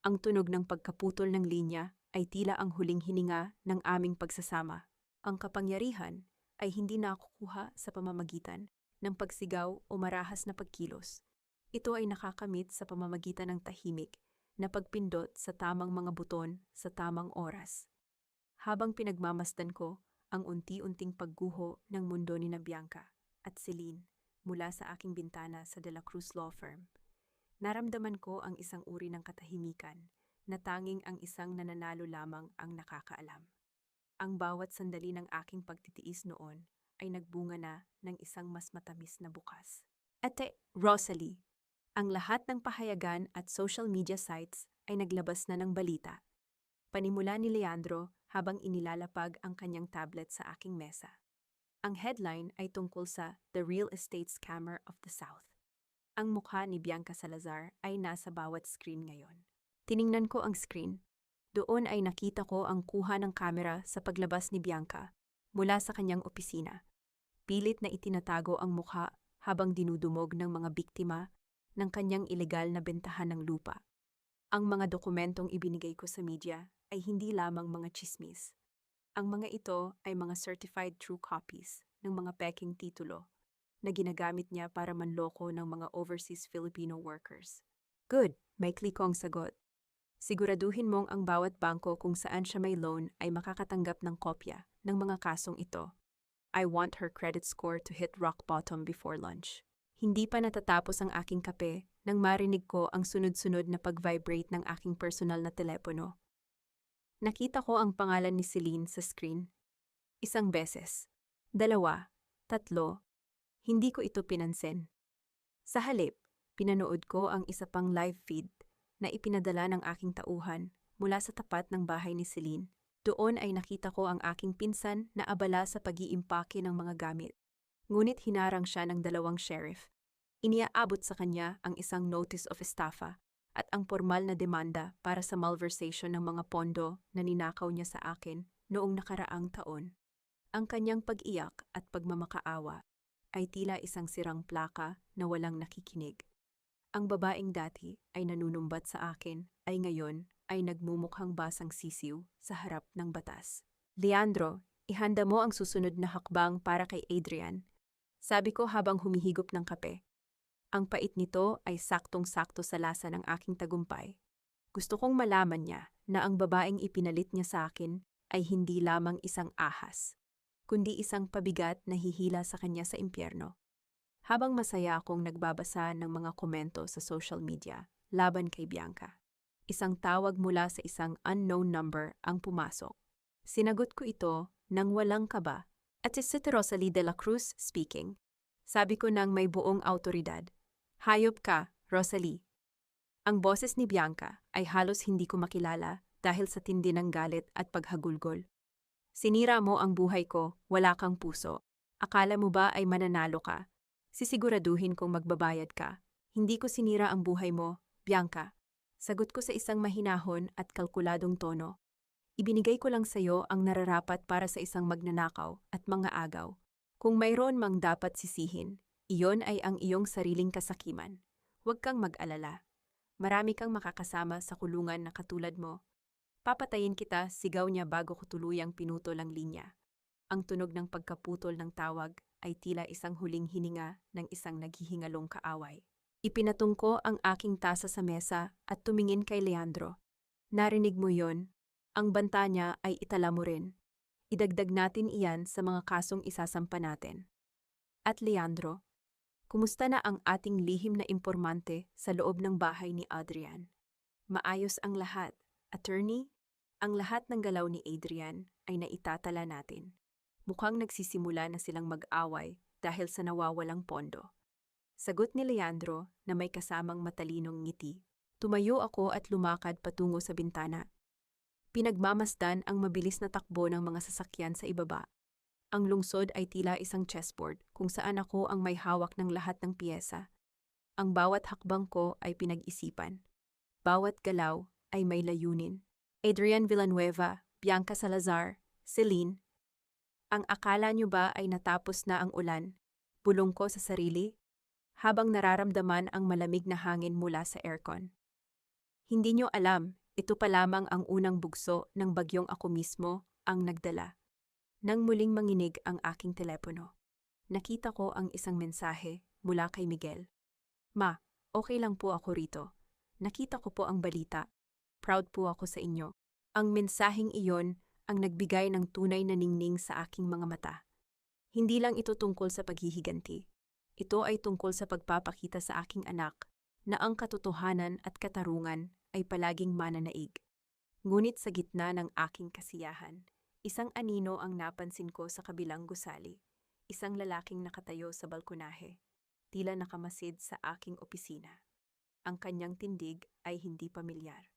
Ang tunog ng pagkaputol ng linya ay tila ang huling hininga ng aming pagsasama. Ang kapangyarihan ay hindi nakukuha sa pamamagitan ng pagsigaw o marahas na pagkilos. Ito ay nakakamit sa pamamagitan ng tahimik na pagpindot sa tamang mga buton sa tamang oras. Habang pinagmamasdan ko ang unti-unting pagguho ng mundo ni Bianca at Celine mula sa aking bintana sa De La Cruz Law Firm, naramdaman ko ang isang uri ng katahimikan na tanging ang isang nananalo lamang ang nakakaalam. Ang bawat sandali ng aking pagtitiis noon ay nagbunga na ng isang mas matamis na bukas. Ate, Rosalie, ang lahat ng pahayagan at social media sites ay naglabas na ng balita. Panimula ni Leandro habang inilalapag ang kanyang tablet sa aking mesa. Ang headline ay tungkol sa The Real Estate Scammer of the South. Ang mukha ni Bianca Salazar ay nasa bawat screen ngayon. Tiningnan ko ang screen. Doon ay nakita ko ang kuha ng kamera sa paglabas ni Bianca mula sa kanyang opisina. Pilit na itinatago ang mukha habang dinudumog ng mga biktima ng kanyang ilegal na bentahan ng lupa. Ang mga dokumentong ibinigay ko sa media ay hindi lamang mga chismis. Ang mga ito ay mga certified true copies ng mga peking titulo na ginagamit niya para manloko ng mga overseas Filipino workers. Good, maikli ko ang sagot. Siguraduhin mong ang bawat bangko kung saan siya may loan ay makakatanggap ng kopya ng mga kasong ito. I want her credit score to hit rock bottom before lunch. Hindi pa natatapos ang aking kape nang marinig ko ang sunod-sunod na pag-vibrate ng aking personal na telepono. Nakita ko ang pangalan ni Celine sa screen. Isang beses, 2, 3, hindi ko ito pinansin. Sa halip, pinanood ko ang isa pang live feed na ipinadala ng aking tauhan mula sa tapat ng bahay ni Celine. Doon ay nakita ko ang aking pinsan na abala sa pag-iimpake ng mga gamit. Ngunit hinarang siya ng 2 sheriff. Iniaabot sa kanya ang isang notice of estafa at ang formal na demanda para sa malversation ng mga pondo na ninakaw niya sa akin noong nakaraang taon. Ang kanyang pag-iyak at pagmamakaawa ay tila isang sirang plaka na walang nakikinig. Ang babaeng dati ay nanunumbat sa akin ay ngayon ay nagmumukhang basang sisiw sa harap ng batas. Leandro, ihanda mo ang susunod na hakbang para kay Adrian. Sabi ko habang humihigop ng kape. Ang pait nito ay saktong-sakto sa lasa ng aking tagumpay. Gusto kong malaman niya na ang babaeng ipinalit niya sa akin ay hindi lamang isang ahas, kundi isang pabigat na hihila sa kanya sa impyerno. Habang masaya akong nagbabasa ng mga komento sa social media laban kay Bianca, isang tawag mula sa isang unknown number ang pumasok. Sinagot ko ito nang walang kaba. At si Rosalie de la Cruz speaking. Sabi ko nang may buong autoridad. Hayop ka, Rosalie. Ang boses ni Bianca ay halos hindi ko makilala dahil sa tindi ng galit at paghagulgol. Sinira mo ang buhay ko, wala kang puso. Akala mo ba ay mananalo ka? Sisiguraduhin kong magbabayad ka. Hindi ko sinira ang buhay mo, Bianca. Sagot ko sa isang mahinahon at kalkuladong tono. Ibinigay ko lang sa iyo ang nararapat para sa isang magnanakaw at mga agaw. Kung mayroon mang dapat sisihin, iyon ay ang iyong sariling kasakiman. Huwag kang mag-alala. Marami kang makakasama sa kulungan na katulad mo. Papatayin kita, sigaw niya bago ko tuluyang pinutol ang linya. Ang tunog ng pagkaputol ng tawag ay tila isang huling hininga ng isang naghihingalong kaaway. Ipinatong ko ang aking tasa sa mesa at tumingin kay Leandro. Narinig mo yon? Ang banta niya ay itala mo rin. Idagdag natin iyan sa mga kasong isasampa natin. At Leandro, kumusta na ang ating lihim na impormante sa loob ng bahay ni Adrian? Maayos ang lahat, attorney? Ang lahat ng galaw ni Adrian ay naitatala natin. Mukhang nagsisimula na silang mag-away dahil sa nawawalang pondo. Sagot ni Leandro na may kasamang matalinong ngiti. Tumayo ako at lumakad patungo sa bintana. Pinagmamasdan ang mabilis na takbo ng mga sasakyan sa ibaba. Ang lungsod ay tila isang chessboard kung saan ako ang may hawak ng lahat ng piyesa. Ang bawat hakbang ko ay pinag-isipan. Bawat galaw ay may layunin. Adrian Villanueva, Bianca Salazar, Celine. Ang akala nyo ba ay natapos na ang ulan? Bulong ko sa sarili, habang nararamdaman ang malamig na hangin mula sa aircon. Hindi nyo alam, ito pa lamang ang unang bugso ng bagyong ako mismo ang nagdala. Nang muling manginig ang aking telepono, nakita ko ang isang mensahe mula kay Miguel. Ma, okay lang po ako rito. Nakita ko po ang balita. Proud po ako sa inyo. Ang mensaheng iyon ang nagbigay ng tunay na ningning sa aking mga mata. Hindi lang ito tungkol sa paghihiganti. Ito ay tungkol sa pagpapakita sa aking anak na ang katotohanan at katarungan ay palaging mananaig. Ngunit sa gitna ng aking kasiyahan, isang anino ang napansin ko sa kabilang gusali. Isang lalaking nakatayo sa balkonahe, tila nakamasid sa aking opisina. Ang kanyang tindig ay hindi pamilyar.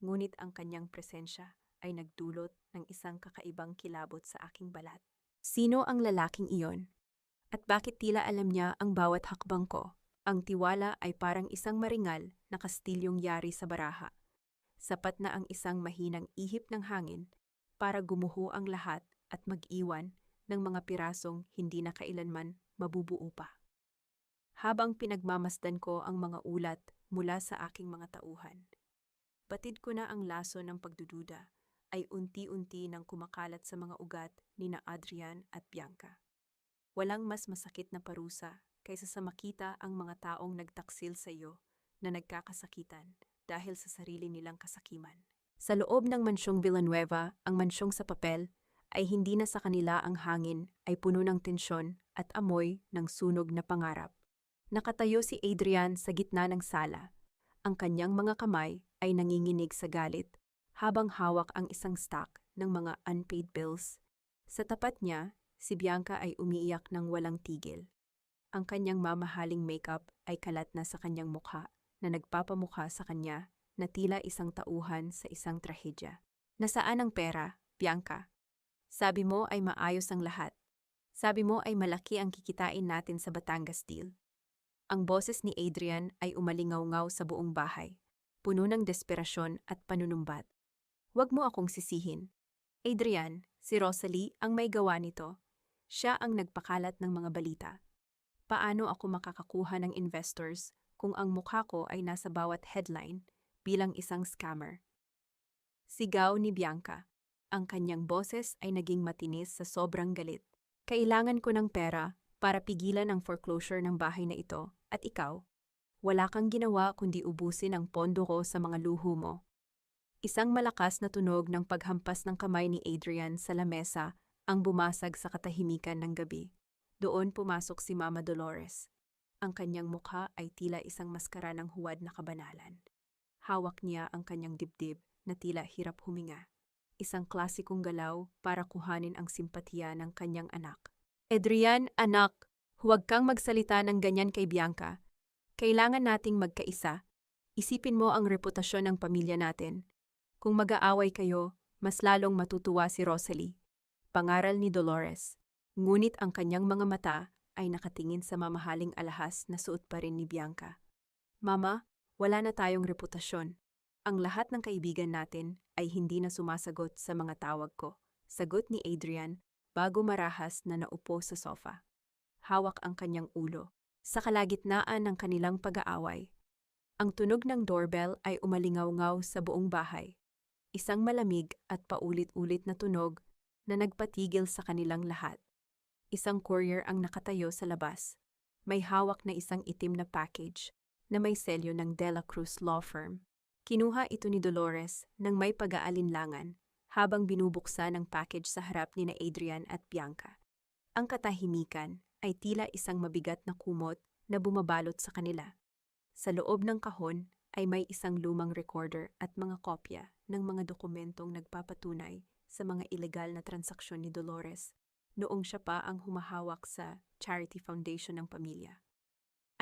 Ngunit ang kanyang presensya ay nagdulot ng isang kakaibang kilabot sa aking balat. Sino ang lalaking iyon? At bakit tila alam niya ang bawat hakbang ko? Ang tiwala ay parang isang maringal na kastilyong yari sa baraha. Sapat na ang isang mahinang ihip ng hangin para gumuho ang lahat at mag-iwan ng mga pirasong hindi na kailanman mabubuo pa. Habang pinagmamasdan ko ang mga ulat mula sa aking mga tauhan, batid ko na ang laso ng pagdududa ay unti-unti nang kumakalat sa mga ugat ni na Adrian at Bianca. Walang mas masakit na parusa kaysa sa makita ang mga taong nagtaksil sa iyo na nagkakasakitan dahil sa sarili nilang kasakiman. Sa loob ng mansyong Villanueva, ang mansyong sa papel ay hindi na sa kanila ang hangin ay puno ng tensyon at amoy ng sunog na pangarap. Nakatayo si Adrian sa gitna ng sala. Ang kanyang mga kamay ay nanginginig sa galit habang hawak ang isang stack ng mga unpaid bills. Sa tapat niya, si Bianca ay umiiyak ng walang tigil. Ang kanyang mamahaling makeup ay kalat na sa kanyang mukha na nagpapamukha sa kanya na tila isang tauhan sa isang trahedya. Nasaan ang pera, Bianca? Sabi mo ay maayos ang lahat. Sabi mo ay malaki ang kikitain natin sa Batangas deal. Ang boses ni Adrian ay umalingaw-ngaw sa buong bahay, puno ng desperasyon at panunumbat. Huwag mo akong sisihin. Adrian, si Rosalie ang may gawa nito. Siya ang nagpakalat ng mga balita. Paano ako makakakuha ng investors kung ang mukha ko ay nasa bawat headline bilang isang scammer? Sigaw ni Bianca. Ang kanyang boses ay naging matinis sa sobrang galit. Kailangan ko ng pera para pigilan ang foreclosure ng bahay na ito. At ikaw, wala kang ginawa kundi ubusin ang pondo ko sa mga luho mo. Isang malakas na tunog ng paghampas ng kamay ni Adrian sa lamesa ang bumasag sa katahimikan ng gabi. Doon pumasok si Mama Dolores. Ang kanyang mukha ay tila isang maskara ng huwad na kabanalan. Hawak niya ang kanyang dibdib na tila hirap huminga. Isang klasikong galaw para kuhanin ang simpatiya ng kanyang anak. Adrian, anak, huwag kang magsalita ng ganyan kay Bianca. Kailangan nating magkaisa. Isipin mo ang reputasyon ng pamilya natin. Kung mag-aaway kayo, mas lalong matutuwa si Rosalie. Pangaral ni Dolores. Ngunit ang kanyang mga mata ay nakatingin sa mamahaling alahas na suot pa rin ni Bianca. Mama, wala na tayong reputasyon. Ang lahat ng kaibigan natin ay hindi na sumasagot sa mga tawag ko. Sagot ni Adrian bago marahas na naupo sa sofa. Hawak ang kanyang ulo. Sa kalagitnaan ng kanilang pag-aaway, ang tunog ng doorbell ay umalingaw-ngaw sa buong bahay. Isang malamig at paulit-ulit na tunog na nagpatigil sa kanilang lahat. Isang courier ang nakatayo sa labas. May hawak na isang itim na package na may selyo ng Dela Cruz Law Firm. Kinuha ito ni Dolores nang may pag-aalinlangan habang binubuksan ang package sa harap ni na Adrian at Bianca. Ang katahimikan ay tila isang mabigat na kumot na bumabalot sa kanila. Sa loob ng kahon ay may isang lumang recorder at mga kopya ng mga dokumentong nagpapatunay sa mga ilegal na transaksyon ni Dolores noong siya pa ang humahawak sa charity foundation ng pamilya.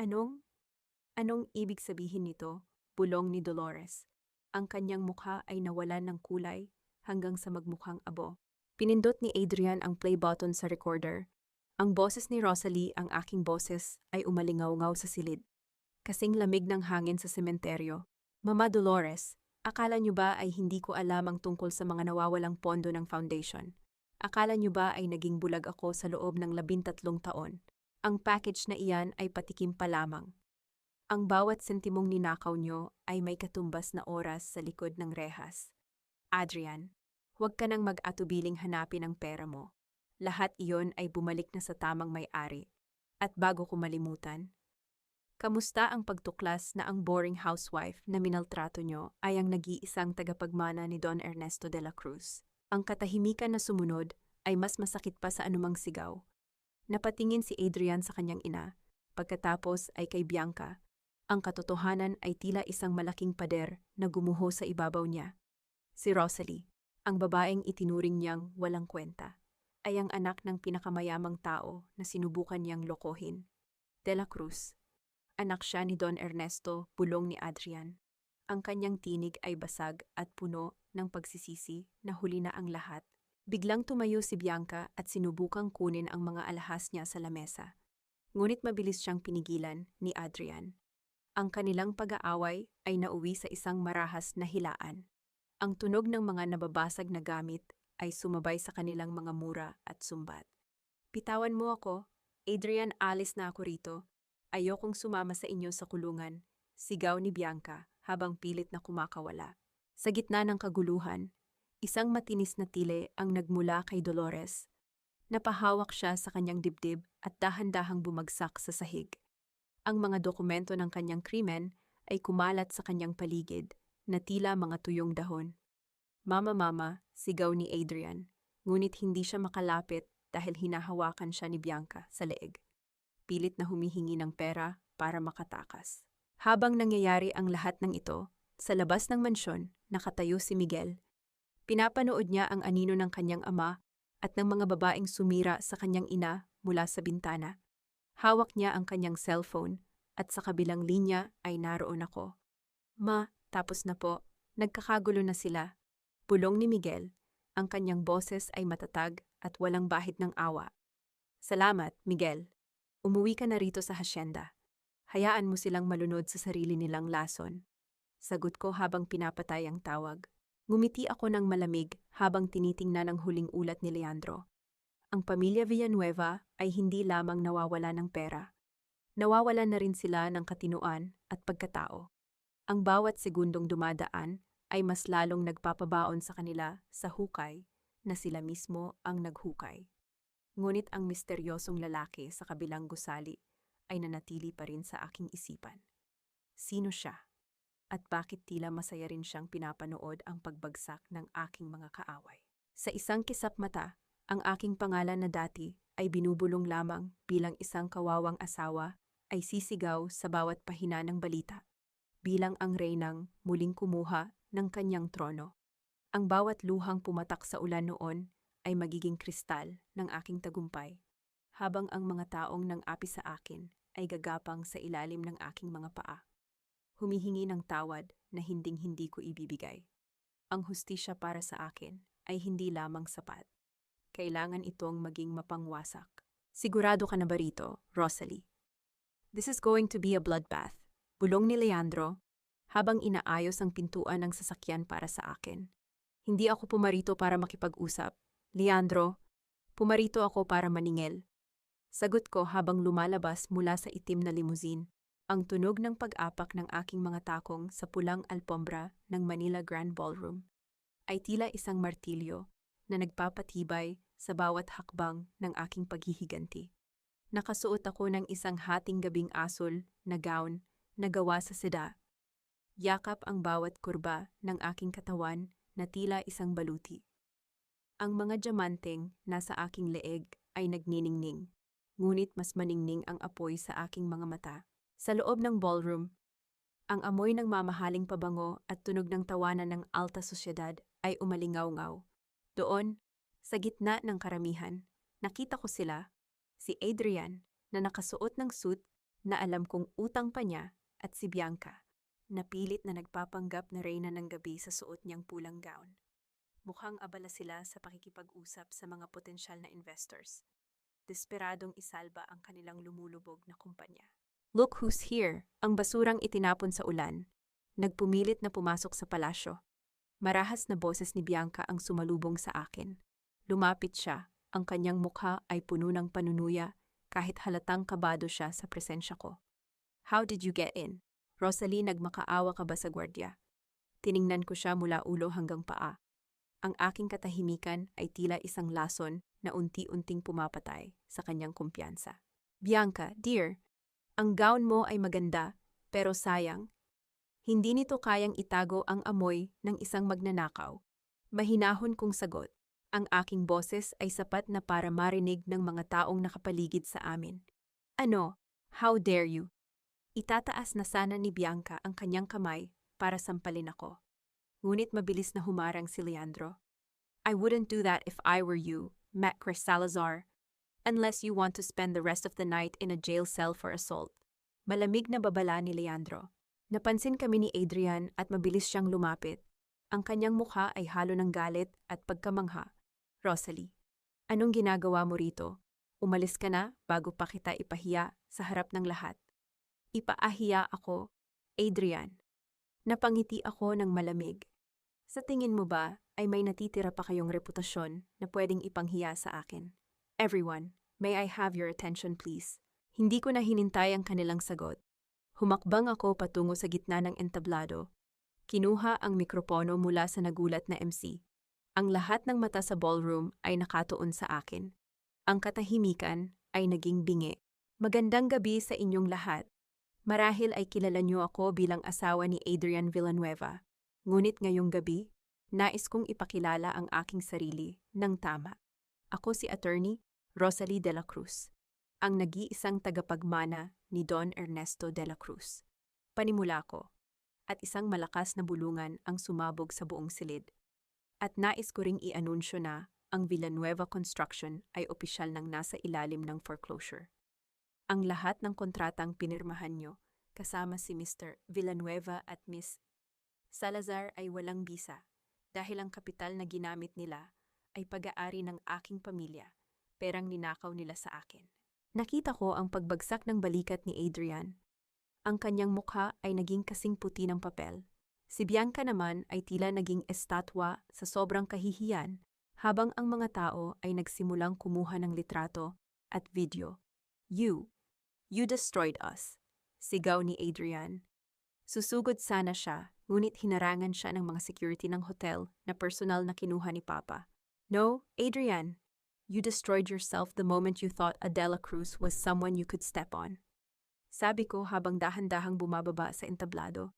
Anong? Anong ibig sabihin nito? Bulong ni Dolores. Ang kanyang mukha ay nawalan ng kulay hanggang sa magmukhang abo. Pinindot ni Adrian ang play button sa recorder. Ang boses ni Rosalie, ang aking boses, ay umalingaw-ngaw sa silid. Kasing lamig ng hangin sa sementeryo. Mama Dolores, akala niyo ba ay hindi ko alam ang tungkol sa mga nawawalang pondo ng foundation? Akala niyo ba ay naging bulag ako sa loob ng 13 taon? Ang package na iyan ay patikim pa lamang. Ang bawat sentimong ninakaw niyo ay may katumbas na oras sa likod ng rehas. Adrian, huwag ka nang mag-atubiling hanapin ang pera mo. Lahat iyon ay bumalik na sa tamang may-ari. At bago ko malimutan, kamusta ang pagtuklas na ang boring housewife na minaltrato nyo ay ang nag-iisang tagapagmana ni Don Ernesto de la Cruz? Ang katahimikan na sumunod ay mas masakit pa sa anumang sigaw. Napatingin si Adrian sa kanyang ina, pagkatapos ay kay Bianca. Ang katotohanan ay tila isang malaking pader na gumuho sa ibabaw niya. Si Rosalie, ang babaeng itinuring niyang walang kwenta, ay ang anak ng pinakamayamang tao na sinubukan niyang lokohin. De la Cruz. Anak siya ni Don Ernesto, bulong ni Adrian. Ang kanyang tinig ay basag at puno ng pagsisisi na huli na ang lahat. Biglang tumayo si Bianca at sinubukang kunin ang mga alahas niya sa lamesa. Ngunit mabilis siyang pinigilan ni Adrian. Ang kanilang pag-aaway ay nauwi sa isang marahas na hilaan. Ang tunog ng mga nababasag na gamit ay sumabay sa kanilang mga mura at sumbat. Pitawan mo ako, Adrian, alis na ako rito. Ayokong sumama sa inyo sa kulungan, sigaw ni Bianca habang pilit na kumakawala. Sa gitna ng kaguluhan, isang matinis na tile ang nagmula kay Dolores. Napahawak siya sa kanyang dibdib at dahan-dahang bumagsak sa sahig. Ang mga dokumento ng kanyang krimen ay kumalat sa kanyang paligid na tila mga tuyong dahon. Mama, sigaw ni Adrian, ngunit hindi siya makalapit dahil hinahawakan siya ni Bianca sa leeg. Pilit na humihingi ng pera para makatakas. Habang nangyayari ang lahat ng ito, sa labas ng mansyon, nakatayo si Miguel. Pinapanood niya ang anino ng kanyang ama at ng mga babaeng sumira sa kanyang ina mula sa bintana. Hawak niya ang kanyang cellphone at sa kabilang linya ay naroon ako. Ma, tapos na po, nagkakagulo na sila. Bulong ni Miguel, ang kanyang boses ay matatag at walang bahid ng awa. Salamat, Miguel. Umuwi ka na rito sa hasyenda. Hayaan mo silang malunod sa sarili nilang lason. Sagot ko habang pinapatay ang tawag. Ngumiti ako ng malamig habang tinitingnan ang huling ulat ni Leandro. Ang pamilya Villanueva ay hindi lamang nawawala ng pera. Nawawala na rin sila ng katinuan at pagkatao. Ang bawat segundong dumadaan ay mas lalong nagpapabaon sa kanila sa hukay na sila mismo ang naghukay. Ngunit ang misteryosong lalaki sa kabilang gusali ay nanatili pa rin sa aking isipan. Sino siya? At bakit tila masaya rin siyang pinapanood ang pagbagsak ng aking mga kaaway? Sa isang kisap mata, ang aking pangalan na dati ay binubulong lamang bilang isang kawawang asawa ay sisigaw sa bawat pahina ng balita, bilang ang reynang muling kumuha ng kanyang trono. Ang bawat luhang pumatak sa ulan noon ay magiging kristal ng aking tagumpay, habang ang mga taong nang api sa akin ay gagapang sa ilalim ng aking mga paa. Humihingi ng tawad na hinding-hindi ko ibibigay. Ang hustisya para sa akin ay hindi lamang sapat. Kailangan itong maging mapangwasak. Sigurado ka na ba rito, Rosalie? This is going to be a bloodbath, bulong ni Leandro, habang inaayos ang pintuan ng sasakyan para sa akin. Hindi ako pumarito para makipag-usap. Leandro, pumarito ako para maningil. Sagot ko habang lumalabas mula sa itim na limousine. Ang tunog ng pag-apak ng aking mga takong sa pulang alpombra ng Manila Grand Ballroom ay tila isang martilyo na nagpapatibay sa bawat hakbang ng aking paghihiganti. Nakasuot ako ng isang hating gabing asul na gown na gawa sa seda. Yakap ang bawat kurba ng aking katawan na tila isang baluti. Ang mga diamanteng nasa aking leeg ay nagniningning, ngunit mas maningning ang apoy sa aking mga mata. Sa loob ng ballroom, ang amoy ng mamahaling pabango at tunog ng tawanan ng alta sosyedad ay umalingaw-ngaw. Doon, sa gitna ng karamihan, Nakita ko sila, si Adrian na nakasuot ng suit na alam kong utang pa niya at si Bianca na pilit na nagpapanggap na reyna ng gabi sa suot niyang pulang gown. Mukhang abala sila sa pakikipag-usap sa mga potensyal na investors. Desperadong isalba ang kanilang lumulubog na kumpanya. Look who's here, ang basurang itinapon sa ulan. Nagpumilit na pumasok sa palasyo. Marahas na boses ni Bianca ang sumalubong sa akin. Lumapit siya, ang kanyang mukha ay puno ng panunuya kahit halatang kabado siya sa presensya ko. How did you get in? Rosalie, nagmakaawa ka ba sa gwardya? Tiningnan ko siya mula ulo hanggang paa. Ang aking katahimikan ay tila isang lason na unti-unting pumapatay sa kanyang kumpiyansa. Bianca, dear, ang gown mo ay maganda, pero sayang. Hindi nito kayang itago ang amoy ng isang magnanakaw. Mahinahon kong sagot. Ang aking boses ay sapat na para marinig ng mga taong nakapaligid sa amin. Ano? How dare you? Itataas na sana ni Bianca ang kanyang kamay para sampalin ako. Ngunit mabilis na humarang si Leandro. I wouldn't do that if I were you, Macris Salazar, unless you want to spend the rest of the night in a jail cell for assault. Malamig na babala ni Leandro. Napansin kami ni Adrian at mabilis siyang lumapit. Ang kanyang mukha ay halo ng galit at pagkamangha. Rosalie, anong ginagawa mo rito? Umalis ka na bago pa kita ipahiya sa harap ng lahat. Ipaahiya ako, Adrian. Napangiti ako ng malamig. Sa tingin mo ba ay may natitira pa kayong reputasyon na pwedeng ipanghiya sa akin? Everyone, may I have your attention please? Hindi ko na hinintay ang kanilang sagot. Humakbang ako patungo sa gitna ng entablado. Kinuha ang mikropono mula sa nagulat na MC. Ang lahat ng mata sa ballroom ay nakatuon sa akin. Ang katahimikan ay naging bingi. Magandang gabi sa inyong lahat. Marahil ay kilala niyo ako bilang asawa ni Adrian Villanueva. Ngunit ngayong gabi, nais kong ipakilala ang aking sarili ng tama. Ako si Attorney Rosalie de la Cruz, ang nag-iisang tagapagmana ni Don Ernesto de la Cruz. Panimula ko, at isang malakas na bulungan ang sumabog sa buong silid. At nais ko ring i-anunsyo na ang Villanueva Construction ay opisyal nang nasa ilalim ng foreclosure. Ang lahat ng kontratang pinirmahan nyo, kasama si Mr. Villanueva at Miss Salazar ay walang bisa dahil ang kapital na ginamit nila ay pag-aari ng aking pamilya, perang ninakaw nila sa akin. Nakita ko ang pagbagsak ng balikat ni Adrian. Ang kanyang mukha ay naging kasing puti ng papel. Si Bianca naman ay tila naging estatwa sa sobrang kahihiyan habang ang mga tao ay nagsimulang kumuha ng litrato at video. You destroyed us, sigaw ni Adrian. Susugod sana siya, ngunit hinarangan siya ng mga security ng hotel na personal na kinuha ni Papa. No, Adrian, you destroyed yourself the moment you thought Adela Cruz was someone you could step on. Sabi ko habang dahan-dahang bumababa sa entablado.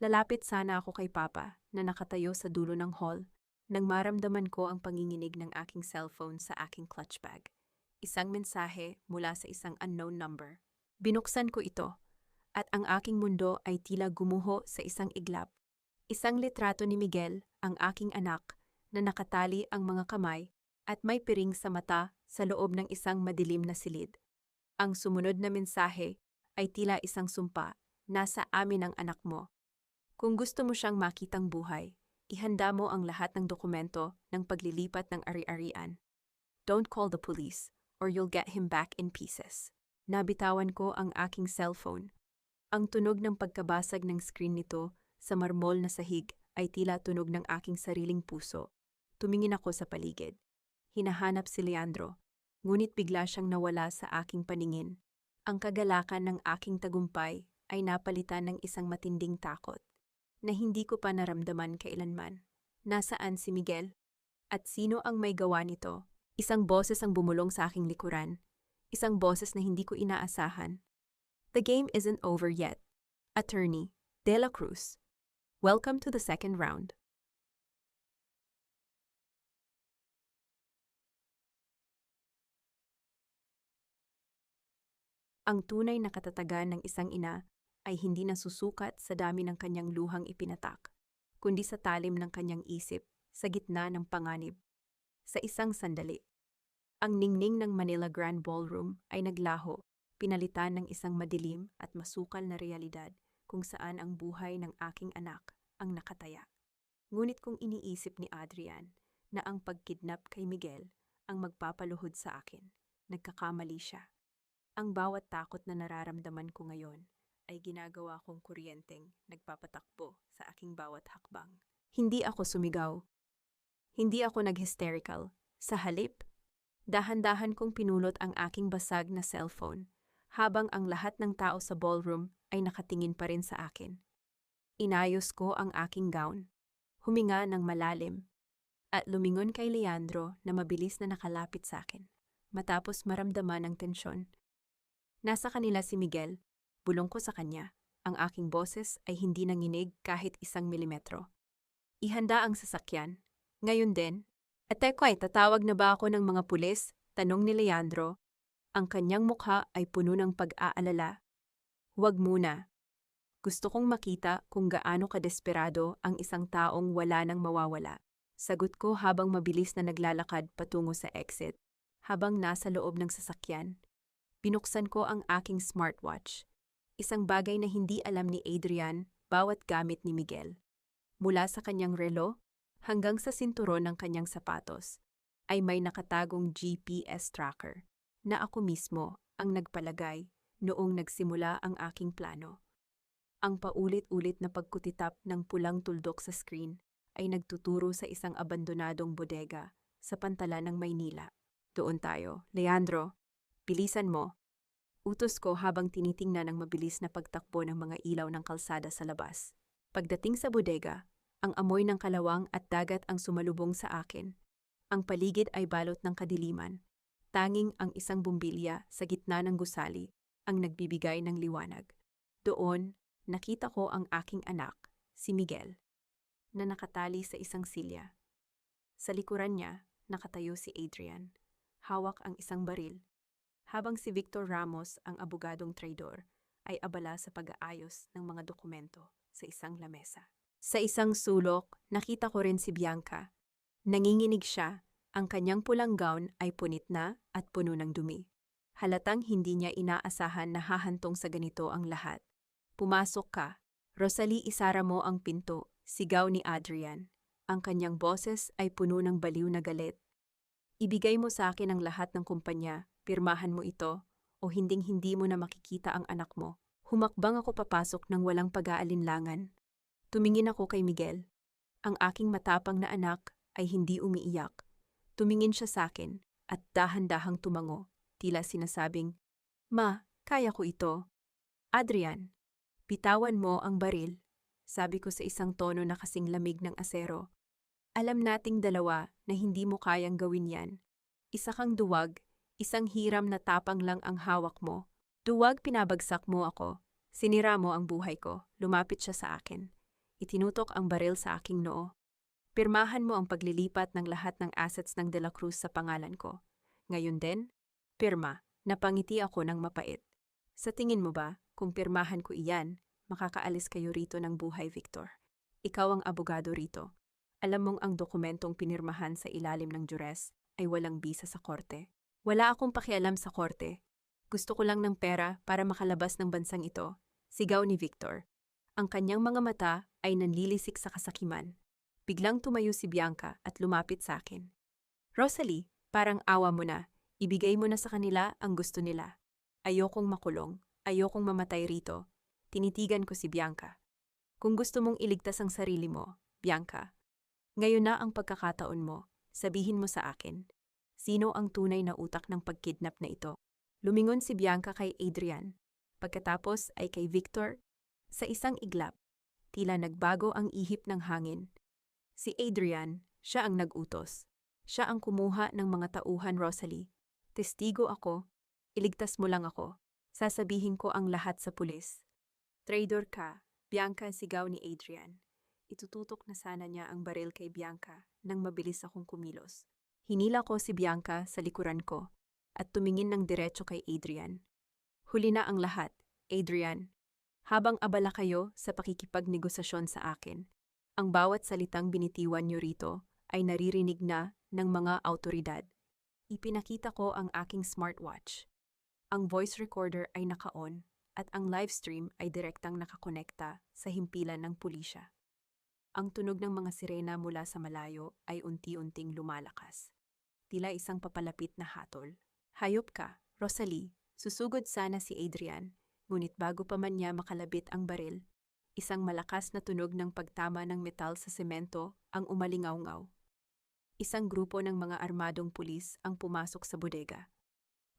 Lalapit sana ako kay Papa na nakatayo sa dulo ng hall nang maramdaman ko ang panginginig ng aking cellphone sa aking clutch bag. Isang mensahe mula sa isang unknown number. Binuksan ko ito. At ang aking mundo ay tila gumuho sa isang iglap. Isang litrato ni Miguel, ang aking anak, na nakatali ang mga kamay at may piring sa mata sa loob ng isang madilim na silid. Ang sumunod na mensahe ay tila isang sumpa, nasa amin ang anak mo. Kung gusto mo siyang makitang buhay, ihanda mo ang lahat ng dokumento ng paglilipat ng ari-arian. Don't call the police or you'll get him back in pieces. Nabitawan ko ang aking cellphone. Ang tunog ng pagkabasag ng screen nito sa marmol na sahig ay tila tunog ng aking sariling puso. Tumingin ako sa paligid. Hinahanap si Leandro, ngunit bigla siyang nawala sa aking paningin. Ang kagalakan ng aking tagumpay ay napalitan ng isang matinding takot na hindi ko pa naramdaman kailanman. Nasaan si Miguel? At sino ang may gawa nito? Isang boses ang bumulong sa aking likuran. Isang boses na hindi ko inaasahan. The game isn't over yet. Attorney De La Cruz. Welcome to the second round. Ang tunay na katatagan ng isang ina ay hindi nasusukat sa dami ng kanyang luhang ipinatak, kundi sa talim ng kanyang isip sa gitna ng panganib. Sa isang sandali, Ang ningning ng Manila Grand Ballroom ay naglaho, pinalitan ng isang madilim at masukal na realidad kung saan ang buhay ng aking anak ang nakataya. Ngunit kung iniisip ni Adrian na ang pagkidnap kay Miguel ang magpapaluhod sa akin, nagkakamali siya. Ang bawat takot na nararamdaman ko ngayon ay ginagawa kong kuryenteng nagpapatakbo sa aking bawat hakbang. Hindi ako sumigaw. Hindi ako nag-hysterical. Sa halip, dahan-dahan kong pinulot ang aking basag na cellphone habang ang lahat ng tao sa ballroom ay nakatingin pa rin sa akin. Inayos ko ang aking gown, huminga ng malalim, at lumingon kay Leandro na mabilis na nakalapit sa akin. Matapos maramdaman ang tensyon, nasa kanila si Miguel, bulong ko sa kanya. Ang aking boses ay hindi nanginig kahit 1 milimetro. Ihanda ang sasakyan. Ngayon din. At teko, tatawag na ba ako ng mga pulis? Tanong ni Leandro. Ang kanyang mukha ay puno ng pag-aalala. Huwag muna. Gusto kong makita kung gaano kadesperado ang isang taong wala nang mawawala. Sagot ko habang mabilis na naglalakad patungo sa exit. Habang nasa loob ng sasakyan, binuksan ko ang aking smartwatch. Isang bagay na hindi alam ni Adrian bawat gamit ni Miguel. Mula sa kanyang relo hanggang sa sinturon ng kanyang sapatos ay may nakatagong GPS tracker na ako mismo ang nagpalagay noong nagsimula ang aking plano. Ang paulit-ulit na pagkutitap ng pulang tuldok sa screen ay nagtuturo sa isang abandonadong bodega sa pantalan ng Maynila. Doon tayo. Leandro, bilisan mo. Utos ko habang tinitingnan ang mabilis na pagtakbo ng mga ilaw ng kalsada sa labas. Pagdating sa bodega, ang amoy ng kalawang at dagat ang sumalubong sa akin. Ang paligid ay balot ng kadiliman. Tanging ang isang bumbilya sa gitna ng gusali ang nagbibigay ng liwanag. Doon, nakita ko ang aking anak, si Miguel, na nakatali sa isang silya. Sa likuran niya, nakatayo si Adrian. Hawak ang isang baril. Habang si Victor Ramos, ang abogadong traidor, ay abala sa pag-aayos ng mga dokumento sa isang lamesa. Sa isang sulok, nakita ko rin si Bianca. Nanginginig siya, ang kanyang pulang gown ay punit na at puno ng dumi. Halatang hindi niya inaasahan na hahantong sa ganito ang lahat. Pumasok ka. Rosalie, isara mo ang pinto, sigaw ni Adrian. Ang kanyang boses ay puno ng baliw na galit. Ibigay mo sa akin ang lahat ng kumpanya, pirmahan mo ito, o hinding-hindi mo na makikita ang anak mo. Humakbang ako papasok ng walang pag-aalinlangan. Tumingin ako kay Miguel. Ang aking matapang na anak ay hindi umiiyak. Tumingin siya sa akin at dahan-dahang tumango, tila sinasabing, "Ma, kaya ko ito." "Adrian, bitawan mo ang baril," sabi ko sa isang tono na kasing lamig ng asero. "Alam nating dalawa na hindi mo kayang gawin yan. Isa kang duwag, isang hiram na tapang lang ang hawak mo. Duwag, pinabagsak mo ako. Sinira mo ang buhay ko." Lumapit siya sa akin. Itinutok ang baril sa aking noo. "Pirmahan mo ang paglilipat ng lahat ng assets ng De La Cruz sa pangalan ko. Ngayon din, pirma." Napangiti ako ng mapait. "Sa tingin mo ba, kung pirmahan ko iyan, makakaalis kayo rito ng buhay, Victor? Ikaw ang abogado rito. Alam mong ang dokumentong pinirmahan sa ilalim ng duress ay walang bisa sa korte. Wala akong pakialam sa korte. Gusto ko lang ng pera para makalabas ng bansang ito." Sigaw ni Victor. Ang kanyang mga mata ay nanlilisik sa kasakiman. Biglang tumayo si Bianca at lumapit sa akin. "Rosalie, parang awa mo na. Ibigay mo na sa kanila ang gusto nila. Ayokong makulong. Ayokong mamatay rito." Tinitigan ko si Bianca. "Kung gusto mong iligtas ang sarili mo, Bianca, ngayon na ang pagkakataon mo. Sabihin mo sa akin, sino ang tunay na utak ng pagkidnap na ito?" Lumingon si Bianca kay Adrian. Pagkatapos ay kay Victor. Sa isang iglap, tila nagbago ang ihip ng hangin. Si Adrian, siya ang nag-utos. Siya ang kumuha ng mga tauhan, Rosalie. "Testigo ako. Iligtas mo lang ako. Sasabihin ko ang lahat sa pulis." "Traitor ka," Bianca, sigaw ni Adrian. Itututok na sana niya ang baril kay Bianca nang mabilis akong kumilos. Hinila ko si Bianca sa likuran ko at tumingin ng diretso kay Adrian. "Huli na ang lahat, Adrian. Habang abala kayo sa pakikipagnegosasyon sa akin, ang bawat salitang binitiwan niyo rito ay naririnig na ng mga awtoridad. Ipinakita ko ang aking smartwatch. Ang voice recorder ay naka-on at ang livestream ay direktang nakakonekta sa himpilan ng pulisya. Ang tunog ng mga sirena mula sa malayo ay unti-unting lumalakas. Tila isang papalapit na hatol. Hayop ka, Rosalie. Susugod sana si Adrian, ngunit bago pa man niya makalabit ang baril, isang malakas na tunog ng pagtama ng metal sa semento ang umalingaw-ngaw. Isang grupo ng mga armadong pulis ang pumasok sa bodega.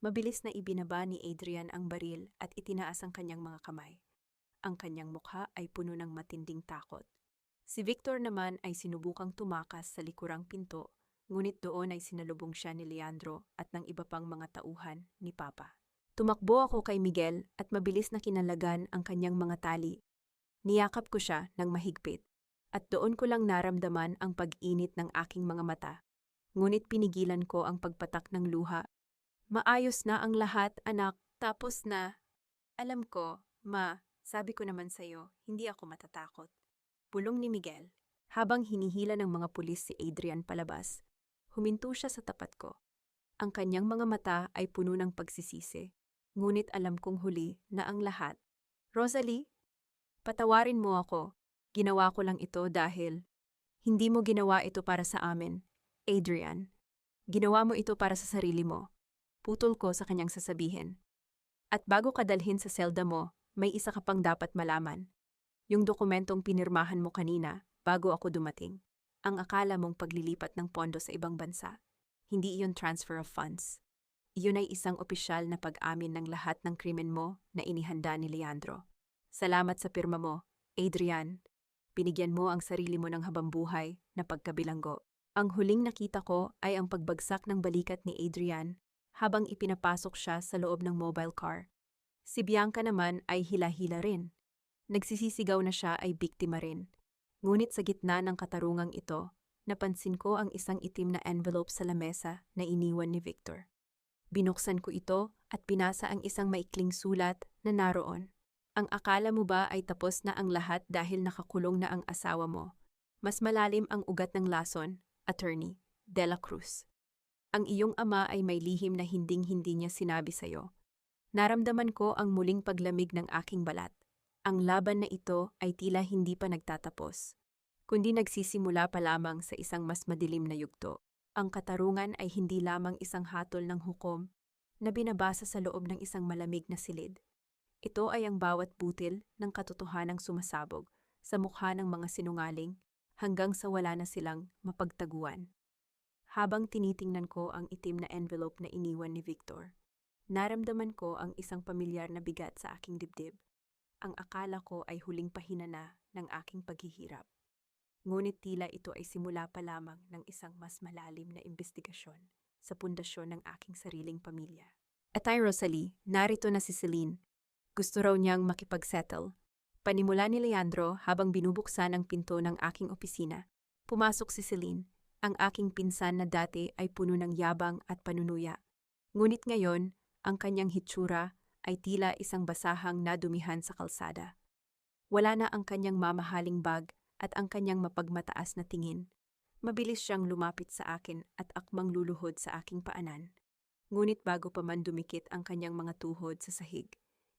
Mabilis na ibinaba ni Adrian ang baril at itinaas ang kanyang mga kamay. Ang kanyang mukha ay puno ng matinding takot. Si Victor naman ay sinubukang tumakas sa likurang pinto, ngunit doon ay sinalubong siya ni Leandro at ng iba pang mga tauhan ni Papa. Tumakbo ako kay Miguel at mabilis na kinalagan ang kanyang mga tali. Niyakap ko siya ng mahigpit at doon ko lang naramdaman ang pag-init ng aking mga mata. Ngunit pinigilan ko ang pagpatak ng luha. Maayos na ang lahat, anak. Tapos na. Alam ko, ma, sabi ko naman sa'yo, hindi ako matatakot. Bulong ni Miguel. Habang hinihila ng mga pulis si Adrian palabas, huminto siya sa tapat ko. Ang kanyang mga mata ay puno ng pagsisisi. Ngunit alam kong huli na ang lahat. Rosalie, patawarin mo ako. Ginawa ko lang ito dahil hindi mo ginawa ito para sa amin, Adrian. Ginawa mo ito para sa sarili mo. Putol ko sa kanyang sasabihin. At bago ka dalhin sa selda mo, may isa ka pang dapat malaman. Yung dokumentong pinirmahan mo kanina bago ako dumating. Ang akala mong paglilipat ng pondo sa ibang bansa. Hindi iyon transfer of funds. Iyon ay isang opisyal na pag-amin ng lahat ng krimen mo na inihanda ni Leandro. Salamat sa pirma mo, Adrian. Binigyan mo ang sarili mo ng habambuhay na pagkabilanggo. Ang huling nakita ko ay ang pagbagsak ng balikat ni Adrian habang ipinapasok siya sa loob ng mobile car. Si Bianca naman ay hila-hila rin. Nagsisisigaw na siya ay biktima rin. Ngunit sa gitna ng katarungang ito, napansin ko ang isang itim na envelope sa lamesa na iniwan ni Victor. Binuksan ko ito at pinasa ang isang maikling sulat na naroon. Ang akala mo ba ay tapos na ang lahat dahil nakakulong na ang asawa mo? Mas malalim ang ugat ng lason, Attorney De La Cruz. Ang iyong ama ay may lihim na hinding-hindi niya sinabi sa'yo. Naramdaman ko ang muling paglamig ng aking balat. Ang laban na ito ay tila hindi pa nagtatapos, kundi nagsisimula pa lamang sa isang mas madilim na yugto. Ang katarungan ay hindi lamang isang hatol ng hukom na binabasa sa loob ng isang malamig na silid. Ito ay ang bawat butil ng katotohanang sumasabog sa mukha ng mga sinungaling hanggang sa wala na silang mapagtaguan. Habang tinitingnan ko ang itim na envelope na iniwan ni Victor, naramdaman ko ang isang pamilyar na bigat sa aking dibdib. Ang akala ko ay huling pahina na ng aking paghihirap. Ngunit tila ito ay simula pa lamang ng isang mas malalim na imbestigasyon sa pundasyon ng aking sariling pamilya. At ay Rosalie, narito na si Celine. Gusto raw niyang makipagsettle. Panimula ni Leandro habang binubuksan ang pinto ng aking opisina. Pumasok si Celine, ang aking pinsan na dati ay puno ng yabang at panunuya. Ngunit ngayon, ang kanyang hitsura ay tila isang basahang nadumihan sa kalsada. Wala na ang kanyang mamahaling bag at ang kanyang mapagmataas na tingin. Mabilis siyang lumapit sa akin at akmang luluhod sa aking paanan. Ngunit bago pa man dumikit ang kanyang mga tuhod sa sahig,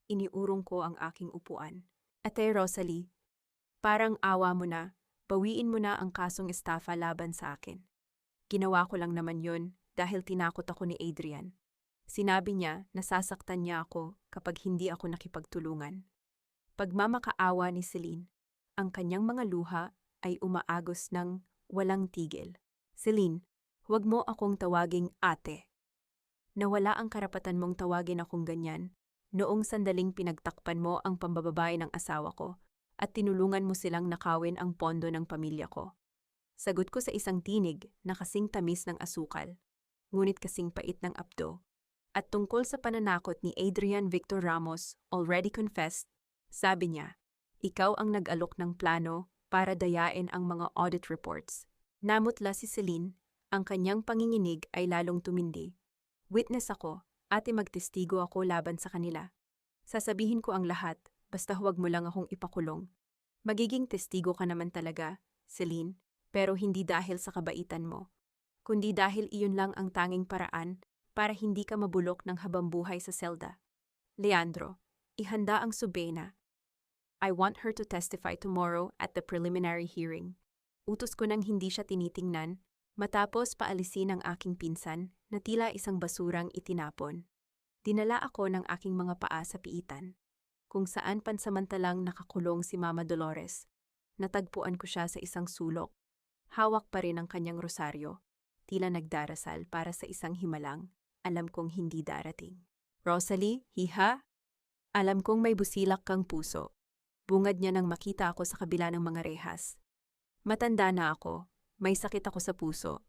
iniurong ko ang aking upuan. Ate Rosalie, parang awa mo na, bawiin mo na ang kasong estafa laban sa akin. Ginawa ko lang naman yun dahil tinakot ako ni Adrian. Sinabi niya na sasaktan niya ako kapag hindi ako nakipagtulungan. Pagmamakaawa ni Celine, ang kanyang mga luha ay umaagos ng walang tigil. Celine, huwag mo akong tawaging ate. Nawala ang karapatan mong tawagin akong ganyan noong sandaling pinagtakpan mo ang pambababae ng asawa ko at tinulungan mo silang nakawin ang pondo ng pamilya ko. Sagot ko sa isang tinig na kasing tamis ng asukal, ngunit kasing pait ng apdo. At tungkol sa pananakot ni Adrian Victor Ramos, already confessed, sabi niya, ikaw ang nag-alok ng plano para dayain ang mga audit reports. Namutla si Celine, ang kanyang panginginig ay lalong tumindi. Witness ako, ate magtestigo ako laban sa kanila. Sasabihin ko ang lahat, basta huwag mo lang akong ipakulong. Magiging testigo ka naman talaga, Celine, pero hindi dahil sa kabaitan mo, kundi dahil iyon lang ang tanging paraan para hindi ka mabulok ng habambuhay sa selda. Leandro, ihanda ang subena. I want her to testify tomorrow at the preliminary hearing. Utos ko nang hindi siya tinitingnan, matapos paalisin ang aking pinsan na tila isang basurang itinapon. Dinala ako ng aking mga paa sa piitan, kung saan pansamantalang nakakulong si Mama Dolores. Natagpuan ko siya sa isang sulok. Hawak pa rin ang kanyang rosaryo, tila nagdarasal para sa isang himalang. Alam kong hindi darating. Rosalie, hiha? Alam kong may busilak kang puso. Bungad niya nang makita ako sa kabila ng mga rehas. Matanda na ako. May sakit ako sa puso.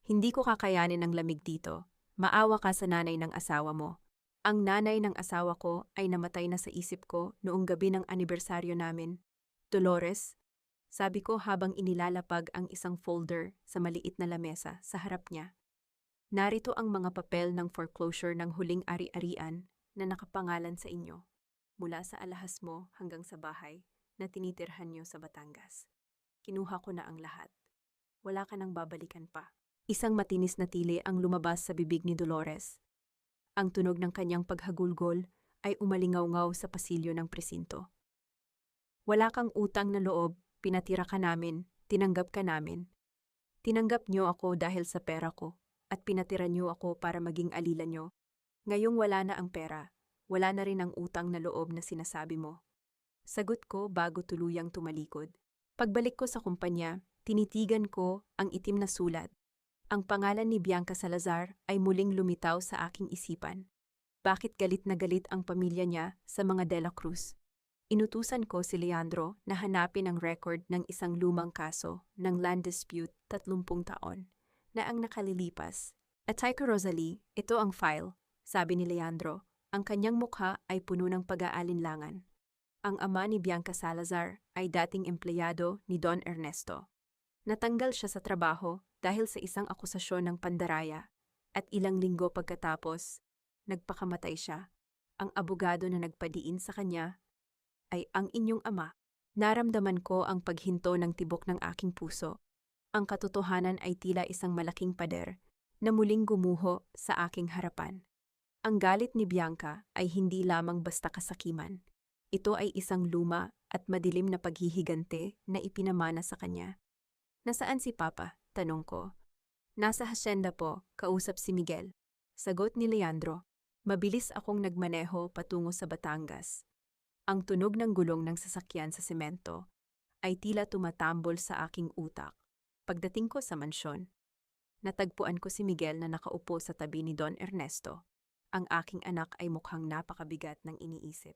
Hindi ko kakayanin ang lamig dito. Maawa ka sa nanay ng asawa mo. Ang nanay ng asawa ko ay namatay na sa isip ko noong gabi ng anibersaryo namin. Dolores, sabi ko habang inilalapag ang isang folder sa maliit na lamesa sa harap niya. Narito ang mga papel ng foreclosure ng huling ari-arian na nakapangalan sa inyo, mula sa alahas mo hanggang sa bahay na tinitirhan niyo sa Batangas. Kinuha ko na ang lahat. Wala ka nang babalikan pa. Isang matinis na tili ang lumabas sa bibig ni Dolores. Ang tunog ng kanyang paghagulgol ay umalingaw-ngaw sa pasilyo ng presinto. Wala kang utang na loob, pinatira ka namin, tinanggap ka namin. Tinanggap niyo ako dahil sa pera ko, at pinatira niyo ako para maging alila niyo. Ngayong wala na ang pera, wala na rin ang utang na loob na sinasabi mo. Sagot ko bago tuluyang tumalikod. Pagbalik ko sa kumpanya, tinitigan ko ang itim na sulat. Ang pangalan ni Bianca Salazar ay muling lumitaw sa aking isipan. Bakit galit na galit ang pamilya niya sa mga De La Cruz? Inutusan ko si Leandro na hanapin ang record ng isang lumang kaso ng land dispute 30 taon na ang nakalilipas. At kay Rosalie, ito ang file, sabi ni Leandro. Ang kanyang mukha ay puno ng pag-aalinlangan. Ang ama ni Bianca Salazar ay dating empleyado ni Don Ernesto. Natanggal siya sa trabaho dahil sa isang akusasyon ng pandaraya at ilang linggo pagkatapos, nagpakamatay siya. Ang abogado na nagpadiin sa kanya ay ang inyong ama. Naramdaman ko ang paghinto ng tibok ng aking puso. Ang katotohanan ay tila isang malaking pader na muling gumuho sa aking harapan. Ang galit ni Bianca ay hindi lamang basta kasakiman. Ito ay isang luma at madilim na paghihigante na ipinamana sa kanya. Nasaan si Papa? Tanong ko. Nasa hasyenda po, kausap si Miguel. Sagot ni Leandro. Mabilis akong nagmaneho patungo sa Batangas. Ang tunog ng gulong ng sasakyan sa semento ay tila tumatambol sa aking utak. Pagdating ko sa mansyon, natagpuan ko si Miguel na nakaupo sa tabi ni Don Ernesto. Ang aking anak ay mukhang napakabigat ng iniisip.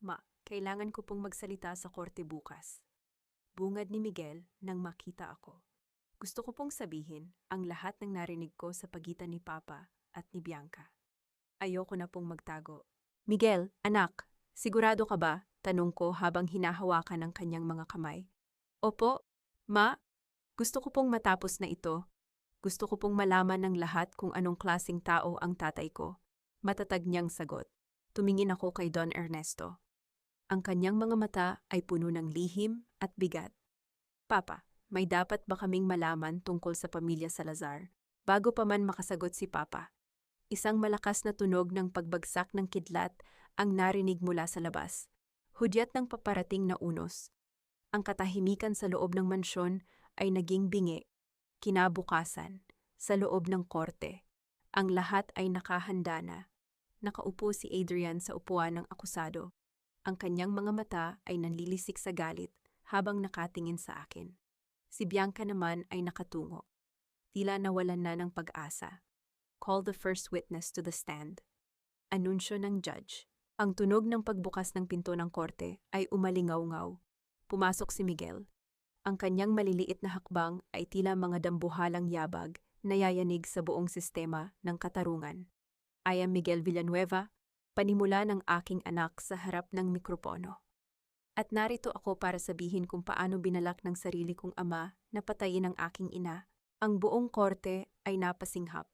Ma, kailangan ko pong magsalita sa korte bukas. Bungad ni Miguel nang makita ako. Gusto ko pong sabihin ang lahat ng narinig ko sa pagitan ni Papa at ni Bianca. Ayoko na pong magtago. Miguel, anak, sigurado ka ba? Tanong ko habang hinahawakan ng kanyang mga kamay. Opo, Ma. Gusto ko pong matapos na ito. Gusto ko pong malaman ng lahat kung anong klaseng tao ang tatay ko. Matatag niyang sagot. Tumingin ako kay Don Ernesto. Ang kanyang mga mata ay puno ng lihim at bigat. Papa, may dapat ba kaming malaman tungkol sa pamilya Salazar? Bago pa man makasagot si Papa, isang malakas na tunog ng pagbagsak ng kidlat ang narinig mula sa labas. Hudyat ng paparating na unos. Ang katahimikan sa loob ng mansyon ay naging bingi. Kinabukasan, sa loob ng korte, ang lahat ay nakahanda na. Nakaupo si Adrian sa upuan ng akusado. Ang kanyang mga mata ay nanlilisik sa galit habang nakatingin sa akin. Si Bianca naman ay nakatungo. Tila nawalan na ng pag-asa. Call the first witness to the stand. Anunsyo ng judge. Ang tunog ng pagbukas ng pinto ng korte ay umalingaw-ngaw. Pumasok si Miguel. Ang kanyang maliliit na hakbang ay tila mga dambuhalang yabag na yayanig sa buong sistema ng katarungan. I am Miguel Villanueva, panimula ng aking anak sa harap ng mikropono. At narito ako para sabihin kung paano binalak ng sarili kong ama na patayin ang aking ina. Ang buong korte ay napasinghap.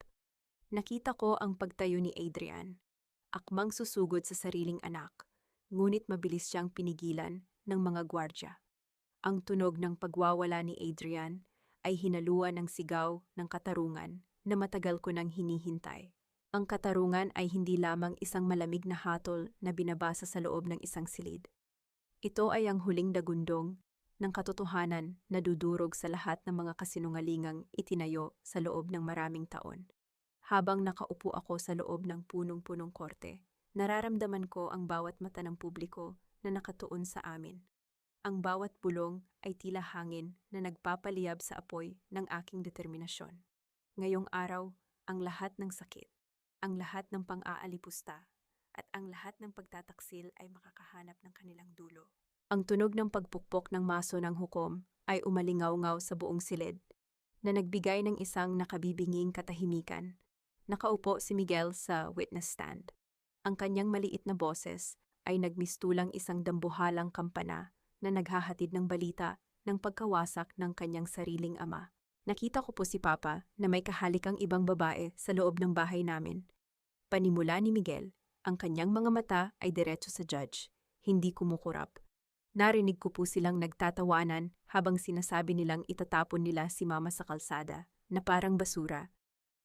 Nakita ko ang pagtayo ni Adrian. Akmang susugod sa sariling anak, ngunit mabilis siyang pinigilan ng mga gwardya. Ang tunog ng pagwawala ni Adrian ay hinaluan ng sigaw ng katarungan na matagal ko nang hinihintay. Ang katarungan ay hindi lamang isang malamig na hatol na binabasa sa loob ng isang silid. Ito ay ang huling dagundong ng katotohanan na dudurog sa lahat ng mga kasinungalingang itinayo sa loob ng maraming taon. Habang nakaupo ako sa loob ng punong-punong korte, nararamdaman ko ang bawat mata ng publiko na nakatuon sa amin. Ang bawat bulong ay tila hangin na nagpapaliyab sa apoy ng aking determinasyon. Ngayong araw, ang lahat ng sakit, ang lahat ng pang-aalipusta, at ang lahat ng pagtataksil ay makakahanap ng kanilang dulo. Ang tunog ng pagpukpok ng maso ng hukom ay umalingaw-ngaw sa buong silid, na nagbigay ng isang nakabibinging katahimikan. Nakaupo si Miguel sa witness stand. Ang kanyang maliit na boses ay nagmistulang isang dambuhalang kampana na naghahatid ng balita ng pagkawasak ng kanyang sariling ama. Nakita ko po si Papa na may kahalikang ibang babae sa loob ng bahay namin. Panimula ni Miguel, ang kanyang mga mata ay diretso sa judge, hindi kumukurap. Narinig ko po silang nagtatawanan habang sinasabi nilang itatapon nila si Mama sa kalsada na parang basura.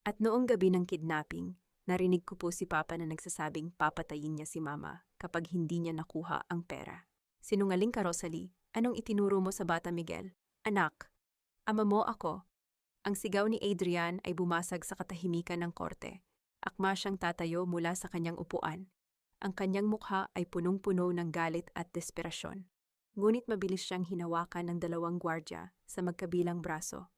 At noong gabi ng kidnapping, narinig ko po si Papa na nagsasabing papatayin niya si Mama kapag hindi niya nakuha ang pera. Sinungaling ka, Rosalie. Anong itinuro mo sa bata, Miguel? Anak, ama mo ako. Ang sigaw ni Adrian ay bumasag sa katahimikan ng korte. Akma siyang tatayo mula sa kanyang upuan. Ang kanyang mukha ay punong-puno ng galit at desperasyon. Ngunit mabilis siyang hinawakan ng dalawang gwardya sa magkabilang braso.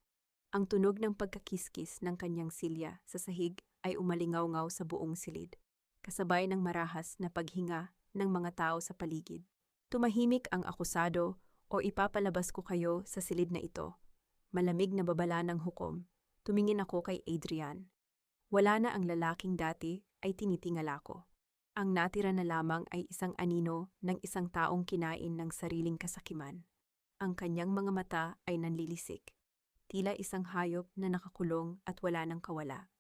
Ang tunog ng pagkakiskis ng kanyang silya sa sahig ay umalingaw-ngaw sa buong silid, kasabay ng marahas na paghinga ng mga tao sa paligid. Tumahimik ang akusado o ipapalabas ko kayo sa silid na ito. Malamig na babala ng hukom. Tumingin ako kay Adrian. Wala na ang lalaking dati ay tinitingala ko. Ang natira na lamang ay isang anino ng isang taong kinain ng sariling kasakiman. Ang kanyang mga mata ay nanlilisik. Tila isang hayop na nakakulong at wala ng kawala.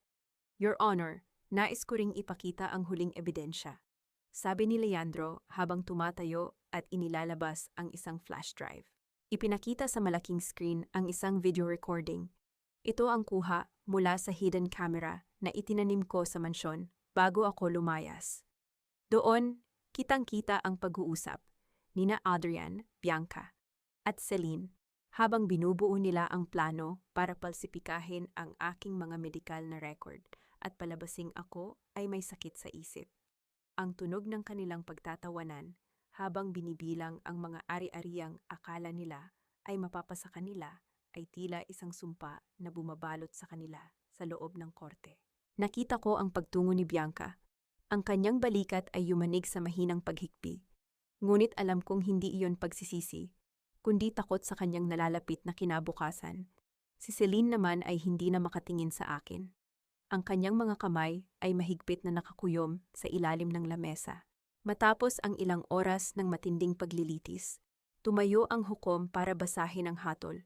Your Honor, nais ko ring ipakita ang huling ebidensya. Sabi ni Leandro habang tumatayo at inilalabas ang isang flash drive. Ipinakita sa malaking screen ang isang video recording. Ito ang kuha mula sa hidden camera na itinanim ko sa mansyon bago ako lumayas. Doon, kitang-kita ang pag-uusap nina Adrian, Bianca, at Celine habang binubuo nila ang plano para palsipikahin ang aking mga medikal na record at palabasing ako ay may sakit sa isip. Ang tunog ng kanilang pagtatawanan habang binibilang ang mga ari-ariang akala nila ay mapapasa kanila ay tila isang sumpa na bumabalot sa kanila sa loob ng korte. Nakita ko ang pagtungo ni Bianca. Ang kanyang balikat ay yumanig sa mahinang paghikbi. Ngunit alam kong hindi iyon pagsisisi, kundi takot sa kanyang nalalapit na kinabukasan. Si Celine naman ay hindi na makatingin sa akin. Ang kanyang mga kamay ay mahigpit na nakakuyom sa ilalim ng lamesa. Matapos ang ilang oras ng matinding paglilitis, tumayo ang hukom para basahin ang hatol.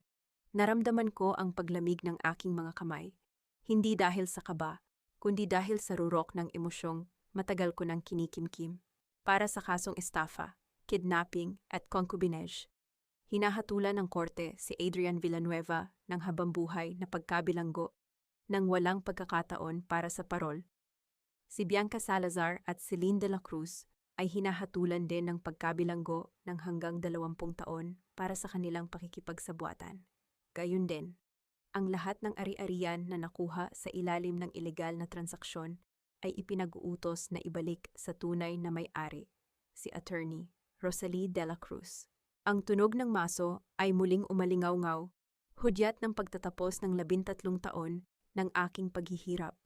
Naramdaman ko ang paglamig ng aking mga kamay, hindi dahil sa kaba, kundi dahil sa rurok ng emosyong matagal ko nang kinikimkim. Para sa kasong estafa, kidnapping at concubinage, hinahatulan ng korte si Adrian Villanueva ng habambuhay na pagkabilanggo nang walang pagkakataon para sa parol. Si Bianca Salazar at Celine de la Cruz ay hinahatulan din ng pagkabilanggo ng hanggang 20 taon para sa kanilang pakikipagsabuatan. Gayun din, ang lahat ng ari-arian na nakuha sa ilalim ng ilegal na transaksyon ay ipinag-uutos na ibalik sa tunay na may-ari, si Attorney Rosalie de la Cruz. Ang tunog ng maso ay muling umalingaw-ngaw, hudyat ng pagtatapos ng 13 taon ng aking paghihirap.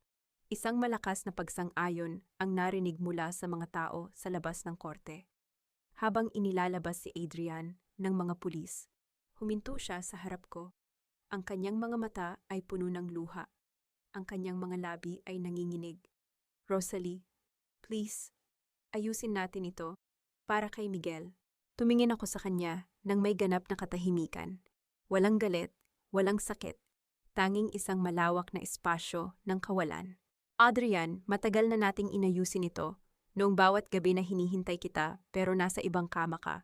Isang malakas na pagsang-ayon ang narinig mula sa mga tao sa labas ng korte. Habang inilalabas si Adrian ng mga pulis, huminto siya sa harap ko. Ang kanyang mga mata ay puno ng luha. Ang kanyang mga labi ay nanginginig. Rosalie, please, ayusin natin ito para kay Miguel. Tumingin ako sa kanya nang may ganap na katahimikan. Walang galit, walang sakit. Tanging isang malawak na espasyo ng kawalan. Adrian, matagal na nating inayusin ito. Noong bawat gabi na hinihintay kita pero nasa ibang kama ka.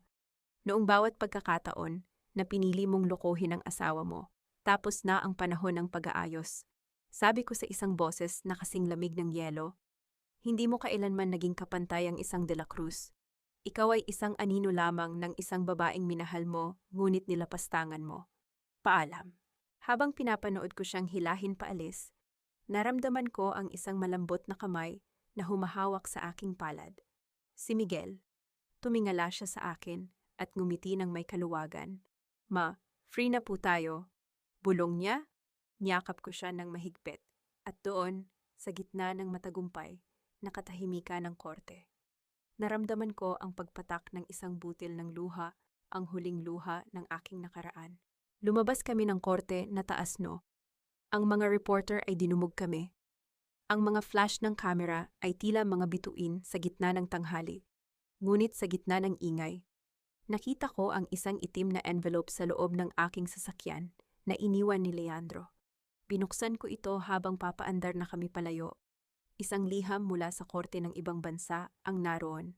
Noong bawat pagkakataon na pinili mong lokohin ang asawa mo. Tapos na ang panahon ng pag-aayos. Sabi ko sa isang boses na kasing lamig ng yelo, hindi mo kailanman naging kapantay ang isang De La Cruz. Ikaw ay isang anino lamang ng isang babaeng minahal mo, ngunit nilapastangan mo. Paalam. Habang pinapanood ko siyang hilahin paalis, naramdaman ko ang isang malambot na kamay na humahawak sa aking palad. Si Miguel. Tumingala siya sa akin at ngumiti ng may kaluwagan. Ma, free na po tayo. Bulong niya, niyakap ko siya ng mahigpit. At doon, sa gitna ng matagumpay, nakatahimika ng korte. Naramdaman ko ang pagpatak ng isang butil ng luha, ang huling luha ng aking nakaraan. Lumabas kami ng korte na taas no. Ang mga reporter ay dinumog kami. Ang mga flash ng kamera ay tila mga bituin sa gitna ng tanghali. Ngunit sa gitna ng ingay, nakita ko ang isang itim na envelope sa loob ng aking sasakyan na iniwan ni Leandro. Binuksan ko ito habang papaandar na kami palayo. Isang liham mula sa korte ng ibang bansa ang naroon.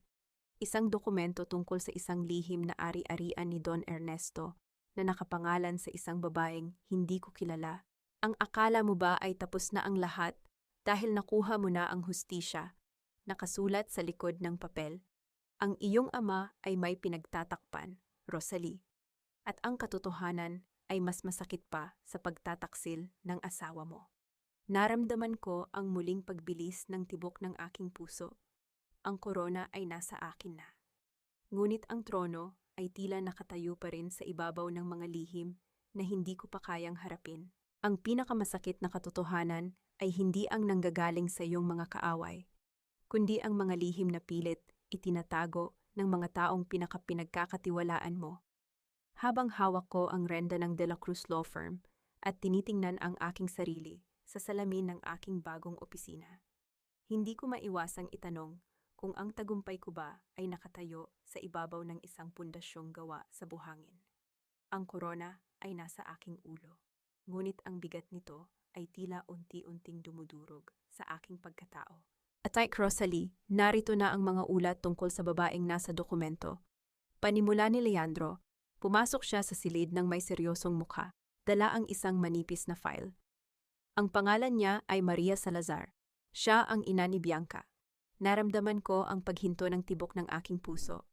Isang dokumento tungkol sa isang lihim na ari-arian ni Don Ernesto na nakapangalan sa isang babaeng hindi ko kilala. Ang akala mo ba ay tapos na ang lahat dahil nakuha mo na ang hustisya? Nakasulat sa likod ng papel. Ang iyong ama ay may pinagtatakpan, Rosalie. At ang katotohanan ay mas masakit pa sa pagtataksil ng asawa mo. Naramdaman ko ang muling pagbilis ng tibok ng aking puso. Ang korona ay nasa akin na. Ngunit ang trono ay tila nakatayo pa rin sa ibabaw ng mga lihim na hindi ko pa kayang harapin. Ang pinakamasakit na katotohanan ay hindi ang nanggagaling sa iyong mga kaaway, kundi ang mga lihim na pilit itinatago ng mga taong pinagkakatiwalaan mo. Habang hawak ko ang renda ng De La Cruz Law Firm at tinitingnan ang aking sarili sa salamin ng aking bagong opisina, hindi ko maiwasang itanong kung ang tagumpay ko ba ay nakatayo sa ibabaw ng isang pundasyong gawa sa buhangin. Ang korona ay nasa aking ulo, ngunit ang bigat nito ay tila unti-unting dumudurog sa aking pagkatao. At ay Rosalie, narito na ang mga ulat tungkol sa babaeng nasa dokumento. Panimula ni Leandro, pumasok siya sa silid ng may seryosong mukha, dala ang isang manipis na file. Ang pangalan niya ay Maria Salazar. Siya ang ina ni Bianca. Naramdaman ko ang paghinto ng tibok ng aking puso.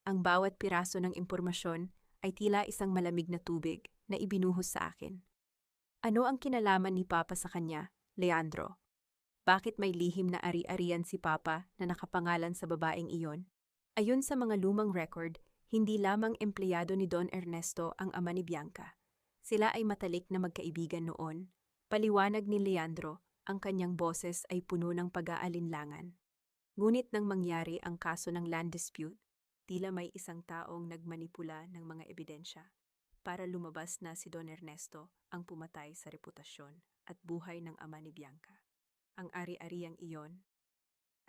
Ang bawat piraso ng impormasyon ay tila isang malamig na tubig na ibinuhos sa akin. Ano ang kinalaman ni Papa sa kanya, Leandro? Bakit may lihim na ari-arian si Papa na nakapangalan sa babaeng iyon? Ayon sa mga lumang record, hindi lamang empleyado ni Don Ernesto ang ama ni Bianca. Sila ay matalik na magkaibigan noon. Paliwanag ni Leandro, ang kanyang boses ay puno ng pag-aalinlangan. Ngunit nang mangyari ang kaso ng land dispute, tila may isang taong nagmanipula ng mga ebidensya para lumabas na si Don Ernesto ang pumatay sa reputasyon at buhay ng ama ni Bianca. Ang ari-ariang iyon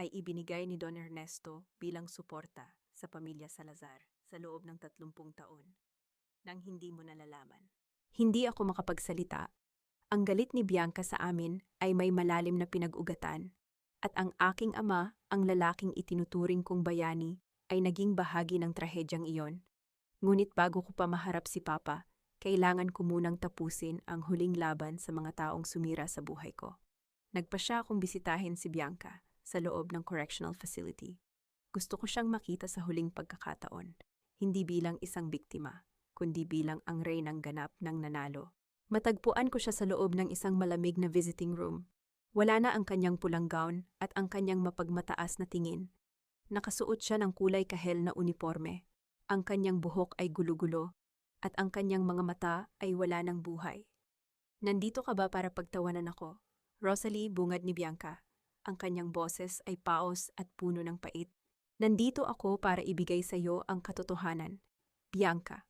ay ibinigay ni Don Ernesto bilang suporta sa pamilya Salazar sa loob ng 30 taon nang hindi mo nalalaman. Hindi ako makapagsalita. Ang galit ni Bianca sa amin ay may malalim na pinag-ugatan at ang aking ama, ang lalaking itinuturing kong bayani, ay naging bahagi ng trahedyang iyon. Ngunit bago ko pa maharap si Papa, kailangan ko munang tapusin ang huling laban sa mga taong sumira sa buhay ko. Nagpasya akong bisitahin si Bianca sa loob ng correctional facility. Gusto ko siyang makita sa huling pagkakataon, hindi bilang isang biktima, kundi bilang ang reynang ganap ng nanalo. Matagpuan ko siya sa loob ng isang malamig na visiting room. Wala na ang kanyang pulang gown at ang kanyang mapagmataas na tingin. Nakasuot siya ng kulay kahel na uniforme. Ang kanyang buhok ay gulo-gulo at ang kanyang mga mata ay wala ng buhay. Nandito ka ba para pagtawanan ako? Rosalie, bungad ni Bianca. Ang kanyang boses ay paos at puno ng pait. Nandito ako para ibigay sa iyo ang katotohanan, Bianca.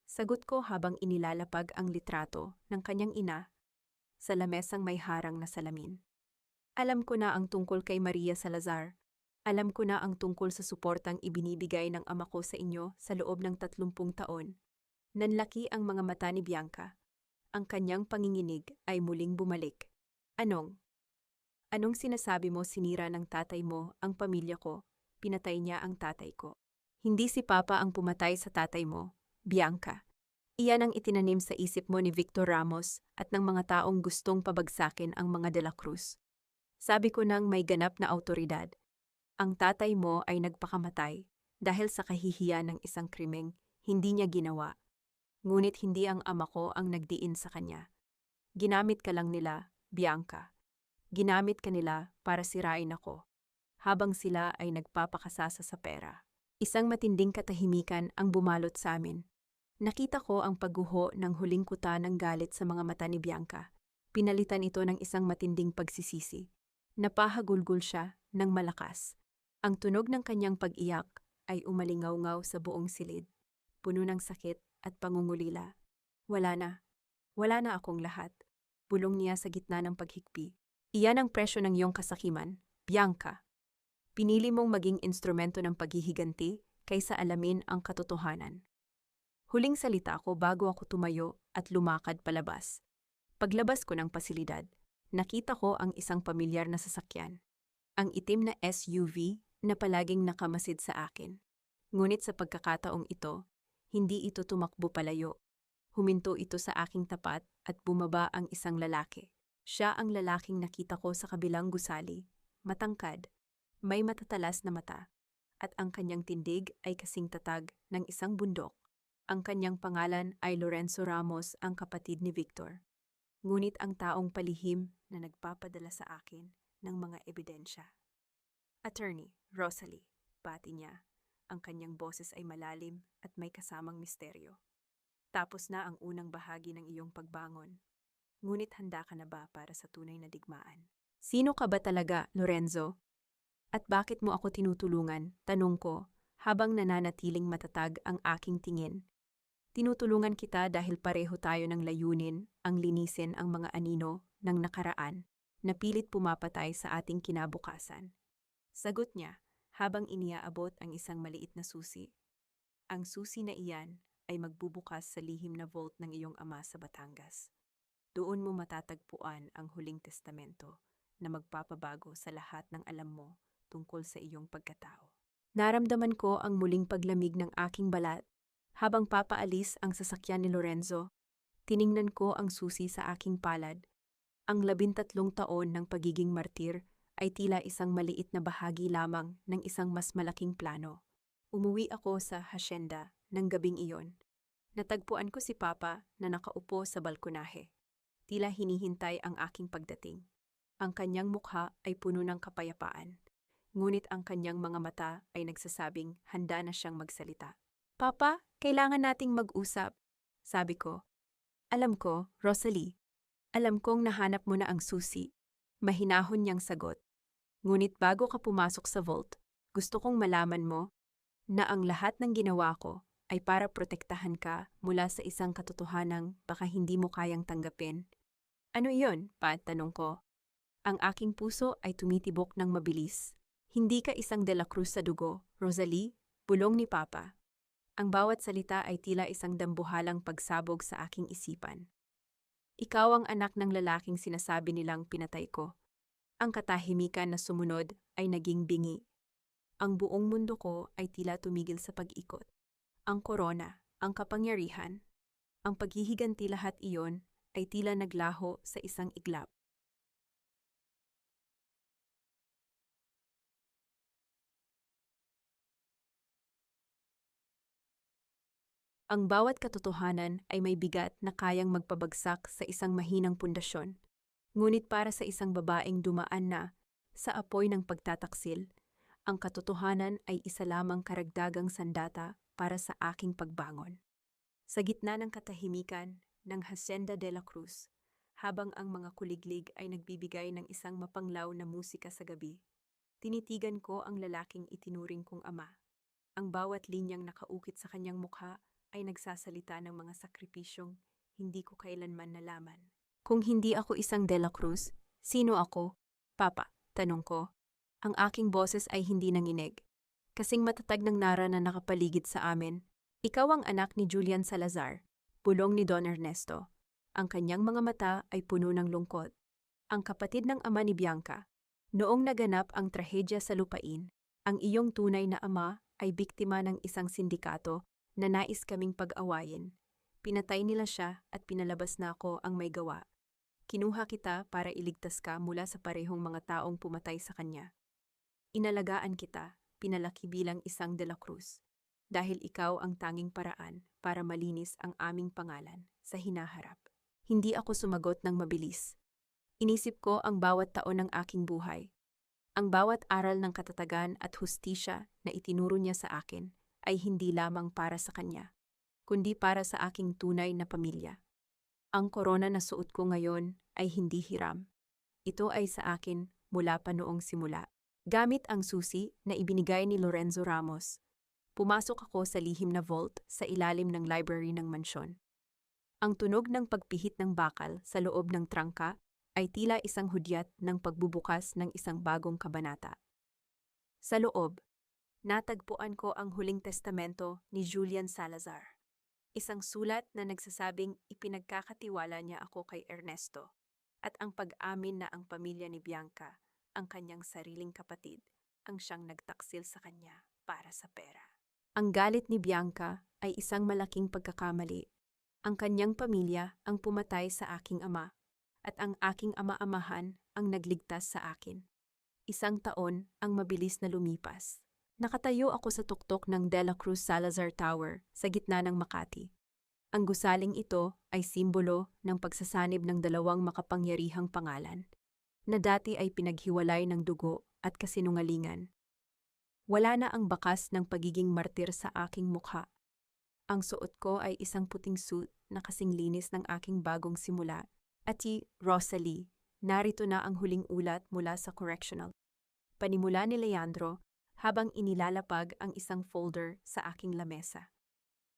Sagot ko habang inilalapag ang litrato ng kanyang ina sa lamesang may harang na salamin. Alam ko na ang tungkol kay Maria Salazar. Alam ko na ang tungkol sa suportang ibinibigay ng ama ko sa inyo sa loob ng 30 taon. Nanlaki ang mga mata ni Bianca. Ang kanyang panginginig ay muling bumalik. Anong sinasabi mo sinira ng tatay mo ang pamilya ko? Pinatay niya ang tatay ko. Hindi si Papa ang pumatay sa tatay mo, Bianca. Iyan ang itinanim sa isip mo ni Victor Ramos at ng mga taong gustong pabagsakin ang mga De La Cruz. Sabi ko nang may ganap na awtoridad, ang tatay mo ay nagpakamatay dahil sa kahihiyan ng isang krimeng hindi niya ginawa. Ngunit hindi ang ama ko ang nagdiin sa kanya. Ginamit ka lang nila, Bianca. Ginamit ka nila para sirain ako, habang sila ay nagpapakasasa sa pera. Isang matinding katahimikan ang bumalot sa amin. Nakita ko ang pagguho ng huling kuta ng galit sa mga mata ni Bianca. Pinalitan ito ng isang matinding pagsisisi. Napahagulgol siya ng malakas. Ang tunog ng kanyang pag-iyak ay umalingaw-ngaw sa buong silid, puno ng sakit at pangungulila. Wala na akong lahat. Bulong niya sa gitna ng paghikbi. Iyan ang presyo ng iyong kasakiman, Bianca. Pinili mong maging instrumento ng paghihiganti kaysa alamin ang katotohanan. Huling salita ko bago ako tumayo at lumakad palabas. Paglabas ko ng pasilidad, nakita ko ang isang pamilyar na sasakyan. Ang itim na SUV na palaging nakamasid sa akin. Ngunit sa pagkakataong ito, hindi ito tumakbo palayo. Huminto ito sa aking tapat at bumaba ang isang lalaki. Siya ang lalaking nakita ko sa kabilang gusali, matangkad, may matatalas na mata, at ang kanyang tindig ay kasing tatag ng isang bundok. Ang kanyang pangalan ay Lorenzo Ramos, ang kapatid ni Victor. Ngunit ang taong palihim na nagpapadala sa akin ng mga ebidensya. Attorney, Rosalie, bati niya. Ang kanyang boses ay malalim at may kasamang misteryo. Tapos na ang unang bahagi ng iyong pagbangon. Ngunit handa ka na ba para sa tunay na digmaan? Sino ka ba talaga, Lorenzo? At bakit mo ako tinutulungan? Tanong ko, habang nananatiling matatag ang aking tingin. Tinutulungan kita dahil pareho tayo ng layunin, ang linisin ang mga anino ng nakaraan na pilit pumapatay sa ating kinabukasan. Sagot niya habang iniaabot ang isang maliit na susi. Ang susi na iyan ay magbubukas sa lihim na vault ng iyong ama sa Batangas. Doon mo matatagpuan ang huling testamento na magpapabago sa lahat ng alam mo tungkol sa iyong pagkatao. Naramdaman ko ang muling paglamig ng aking balat. Habang papaalis ang sasakyan ni Lorenzo, tiningnan ko ang susi sa aking palad. Ang 13 taon ng pagiging martir ay tila isang maliit na bahagi lamang ng isang mas malaking plano. Umuwi ako sa hasyenda ng gabing iyon. Natagpuan ko si Papa na nakaupo sa balkonahe. Tila hinihintay ang aking pagdating. Ang kanyang mukha ay puno ng kapayapaan. Ngunit ang kanyang mga mata ay nagsasabing handa na siyang magsalita. Papa, kailangan nating mag-usap, sabi ko. Alam ko, Rosalie. Alam kong nahanap mo na ang susi. Mahinahon niyang sagot. Ngunit bago ka pumasok sa vault, gusto kong malaman mo na ang lahat ng ginawa ko ay para protektahan ka mula sa isang katotohanang baka hindi mo kayang tanggapin. Ano iyon? Tanong ko. Ang aking puso ay tumitibok ng mabilis. Hindi ka isang De La Cruz sa dugo, Rosalie, bulong ni Papa. Ang bawat salita ay tila isang dambuhalang pagsabog sa aking isipan. Ikaw ang anak ng lalaking sinasabi nilang pinatay ko. Ang katahimikan na sumunod ay naging bingi. Ang buong mundo ko ay tila tumigil sa pag-ikot. Ang korona, ang kapangyarihan, ang paghihiganti lahat iyon ay tila naglaho sa isang iglap. Ang bawat katotohanan ay may bigat na kayang magpabagsak sa isang mahinang pundasyon. Ngunit para sa isang babaeng dumaan na sa apoy ng pagtataksil, ang katotohanan ay isa lamang karagdagang sandata para sa aking pagbangon. Sa gitna ng katahimikan ng Hacienda de la Cruz, habang ang mga kuliglig ay nagbibigay ng isang mapanglaw na musika sa gabi, tinitigan ko ang lalaking itinuring kong ama. Ang bawat linyang nakaukit sa kanyang mukha ay nagsasalita ng mga sakripisyong hindi ko kailanman nalaman. Kung hindi ako isang De La Cruz, sino ako? Papa, tanong ko. Ang aking boses ay hindi nanginig. Kasing matatag ng nara na nakapaligid sa amin. Ikaw ang anak ni Julian Salazar, bulong ni Don Ernesto. Ang kanyang mga mata ay puno ng lungkot. Ang kapatid ng ama ni Bianca. Noong naganap ang trahedya sa lupain, ang iyong tunay na ama ay biktima ng isang sindikato na nais kaming pag-awayin. Pinatay nila siya at pinalabas na ako ang may gawa. Kinuha kita para iligtas ka mula sa parehong mga taong pumatay sa kanya. Inalagaan kita, pinalaki bilang isang De La Cruz. Dahil ikaw ang tanging paraan para malinis ang aming pangalan sa hinaharap. Hindi ako sumagot ng mabilis. Inisip ko ang bawat taon ng aking buhay. Ang bawat aral ng katatagan at hustisya na itinuro niya sa akin ay hindi lamang para sa kanya, kundi para sa aking tunay na pamilya. Ang korona na suot ko ngayon ay hindi hiram. Ito ay sa akin mula pa noong simula. Gamit ang susi na ibinigay ni Lorenzo Ramos, pumasok ako sa lihim na vault sa ilalim ng library ng mansyon. Ang tunog ng pagpihit ng bakal sa loob ng trangka ay tila isang hudyat ng pagbubukas ng isang bagong kabanata. Sa loob, natagpuan ko ang huling testamento ni Julian Salazar. Isang sulat na nagsasabing ipinagkakatiwala niya ako kay Ernesto at ang pag-amin na ang pamilya ni Bianca, ang kanyang sariling kapatid, ang siyang nagtaksil sa kanya para sa pera. Ang galit ni Bianca ay isang malaking pagkakamali. Ang kanyang pamilya ang pumatay sa aking ama at ang aking ama-amahan ang nagligtas sa akin. Isang taon ang mabilis na lumipas. Nakatayo ako sa tuktok ng De La Cruz Salazar Tower sa gitna ng Makati. Ang gusaling ito ay simbolo ng pagsasanib ng dalawang makapangyarihang pangalan na dati ay pinaghiwalay ng dugo at kasinungalingan. Wala na ang bakas ng pagiging martir sa aking mukha. Ang suot ko ay isang puting suit na kasing linis ng aking bagong simula. At si Rosalie, narito na ang huling ulat mula sa correctional. Panimula ni Leandro habang inilalapag ang isang folder sa aking lamesa.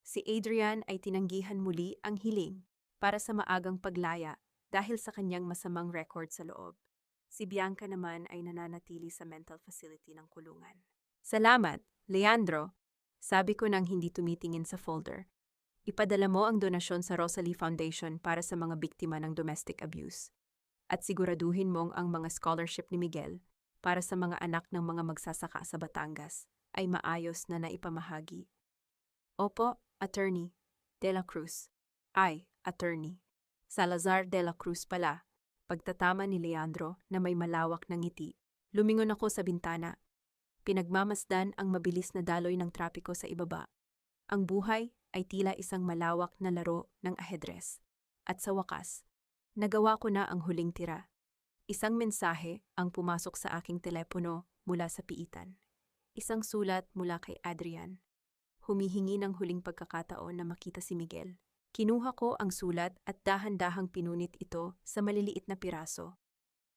Si Adrian ay tinanggihan muli ang hiling para sa maagang paglaya dahil sa kanyang masamang record sa loob. Si Bianca naman ay nananatili sa mental facility ng kulungan. Salamat, Leandro, sabi ko nang hindi tumitingin sa folder. Ipadala mo ang donasyon sa Rosalie Foundation para sa mga biktima ng domestic abuse. At siguraduhin mong ang mga scholarship ni Miguel para sa mga anak ng mga magsasaka sa Batangas ay maayos na naipamahagi. Opo, Attorney De La Cruz. Ay, Attorney Salazar De La Cruz pala. Pagtatama ni Leandro na may malawak na ngiti. Lumingon ako sa bintana. Pinagmamasdan ang mabilis na daloy ng trapiko sa ibaba. Ang buhay ay tila isang malawak na laro ng ahedres. At sa wakas, nagawa ko na ang huling tira. Isang mensahe ang pumasok sa aking telepono mula sa piitan. Isang sulat mula kay Adrian. Humihingi ng huling pagkakataon na makita si Miguel. Kinuha ko ang sulat at dahan-dahang pinunit ito sa maliliit na piraso.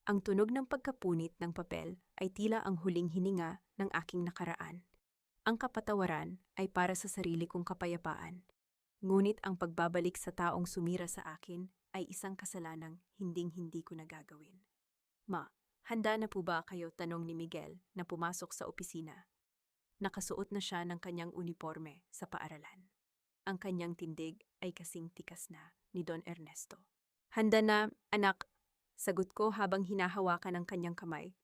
Ang tunog ng pagkapunit ng papel ay tila ang huling hininga ng aking nakaraan. Ang kapatawaran ay para sa sarili kong kapayapaan. Ngunit ang pagbabalik sa taong sumira sa akin ay isang kasalanang hinding-hindi ko nagagawin. Ma, handa na po ba kayo? Tanong ni Miguel na pumasok sa opisina. Nakasuot na siya ng kanyang uniforme sa paaralan. Ang kanyang tindig ay kasing tikas na ni Don Ernesto. Handa na, anak, sagot ko habang hinahawakan ang kanyang kamay.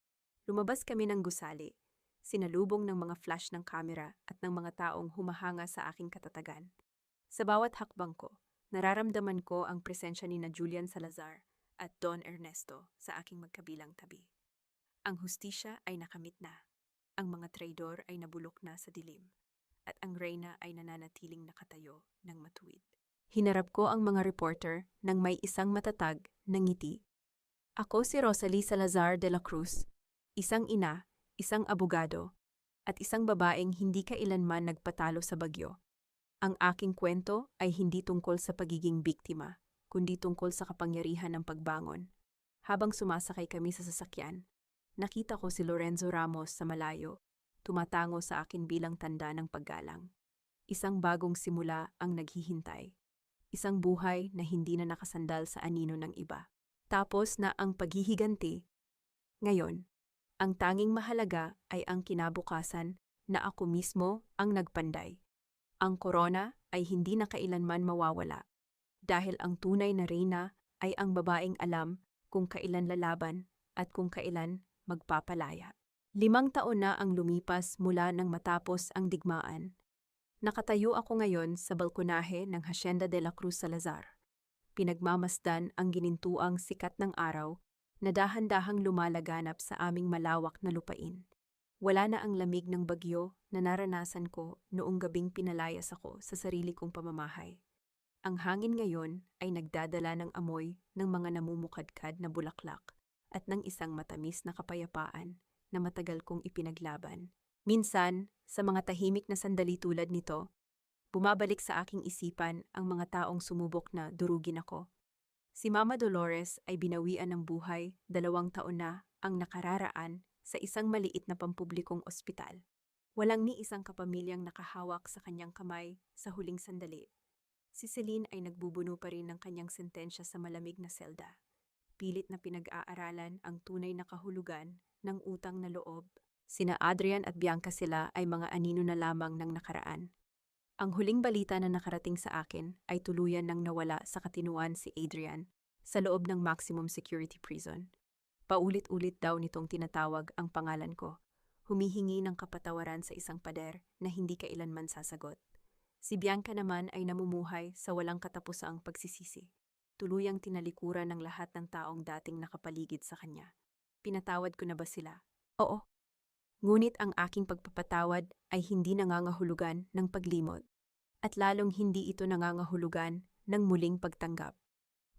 Lumabas kami ng gusali. Sinalubong ng mga flash ng kamera at ng mga taong humahanga sa aking katatagan. Sa bawat hakbang ko, nararamdaman ko ang presensya ni na Julian Salazar at Don Ernesto sa aking magkabilang tabi. Ang hustisya ay nakamit na, ang mga traidor ay nabulok na sa dilim, at ang reyna ay nananatiling nakatayo ng matuwid. Hinarap ko ang mga reporter nang may isang matatag na ngiti. Ako si Rosalie Salazar de la Cruz, isang ina, isang abogado, at isang babaeng hindi kailanman nagpatalo sa bagyo. Ang aking kwento ay hindi tungkol sa pagiging biktima, kundi tungkol sa kapangyarihan ng pagbangon. Habang sumasakay kami sa sasakyan, nakita ko si Lorenzo Ramos sa malayo, tumatango sa akin bilang tanda ng paggalang. Isang bagong simula ang naghihintay. Isang buhay na hindi na nakasandal sa anino ng iba. Tapos na ang paghihiganti. Ngayon, ang tanging mahalaga ay ang kinabukasan na ako mismo ang nagpanday. Ang korona ay hindi na kailanman mawawala dahil ang tunay na reyna ay ang babaeng alam kung kailan lalaban at kung kailan magpapalaya. 5 taon na ang lumipas mula nang matapos ang digmaan. Nakatayo ako ngayon sa balkonahe ng Hacienda de la Cruz Salazar. Pinagmamasdan ang ginintuang sikat ng araw na dahan-dahang lumalaganap sa aming malawak na lupain. Wala na ang lamig ng bagyo na naranasan ko noong gabing pinalayas ako sa sarili kong pamamahay. Ang hangin ngayon ay nagdadala ng amoy ng mga namumukadkad na bulaklak at ng isang matamis na kapayapaan na matagal kong ipinaglaban. Minsan, sa mga tahimik na sandali tulad nito, bumabalik sa aking isipan ang mga taong sumubok na durugin ako. Si Mama Dolores ay binawian ng buhay 2 taon na ang nakararaan sa isang maliit na pampublikong ospital. Walang ni isang kapamilyang nakahawak sa kanyang kamay sa huling sandali. Si Celine ay nagbubuno pa rin ng kanyang sentensya sa malamig na selda. Pilit na pinag-aaralan ang tunay na kahulugan ng utang na loob. Sina Adrian at Bianca sila ay mga anino na lamang ng nakaraan. Ang huling balita na nakarating sa akin ay tuluyan nang nawala sa katinuan si Adrian sa loob ng maximum security prison. Paulit-ulit daw nitong tinatawag ang pangalan ko, humihingi ng kapatawaran sa isang pader na hindi kailanman sasagot. Si Bianca naman ay namumuhay sa walang katapusang pagsisisi, tuluyang tinalikuran ng lahat ng taong dating nakapaligid sa kanya. Pinatawad ko na ba sila? Oo. Ngunit ang aking pagpapatawad ay hindi nangangahulugan ng paglimot, at lalong hindi ito nangangahulugan ng muling pagtanggap.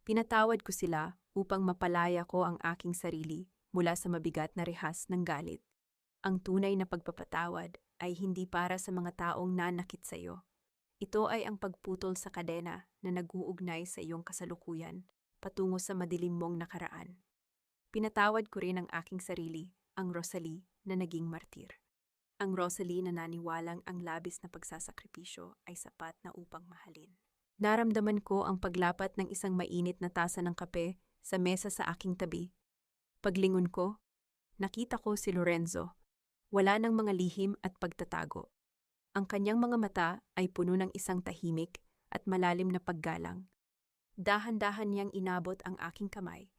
Pinatawad ko sila upang mapalaya ko ang aking sarili mula sa mabigat na rehas ng galit. Ang tunay na pagpapatawad ay hindi para sa mga taong nanakit sa iyo. Ito ay ang pagputol sa kadena na nag-uugnay sa iyong kasalukuyan patungo sa madilim mong nakaraan. Pinatawad ko rin ang aking sarili, ang Rosalie na naging martir. Ang Rosalie na naniwalang ang labis na pagsasakripisyo ay sapat na upang mahalin. Naramdaman ko ang paglapat ng isang mainit na tasa ng kape sa mesa sa aking tabi. Paglingon ko, nakita ko si Lorenzo. Wala ng mga lihim at pagtatago. Ang kanyang mga mata ay puno ng isang tahimik at malalim na paggalang. Dahan-dahan niyang inabot ang aking kamay.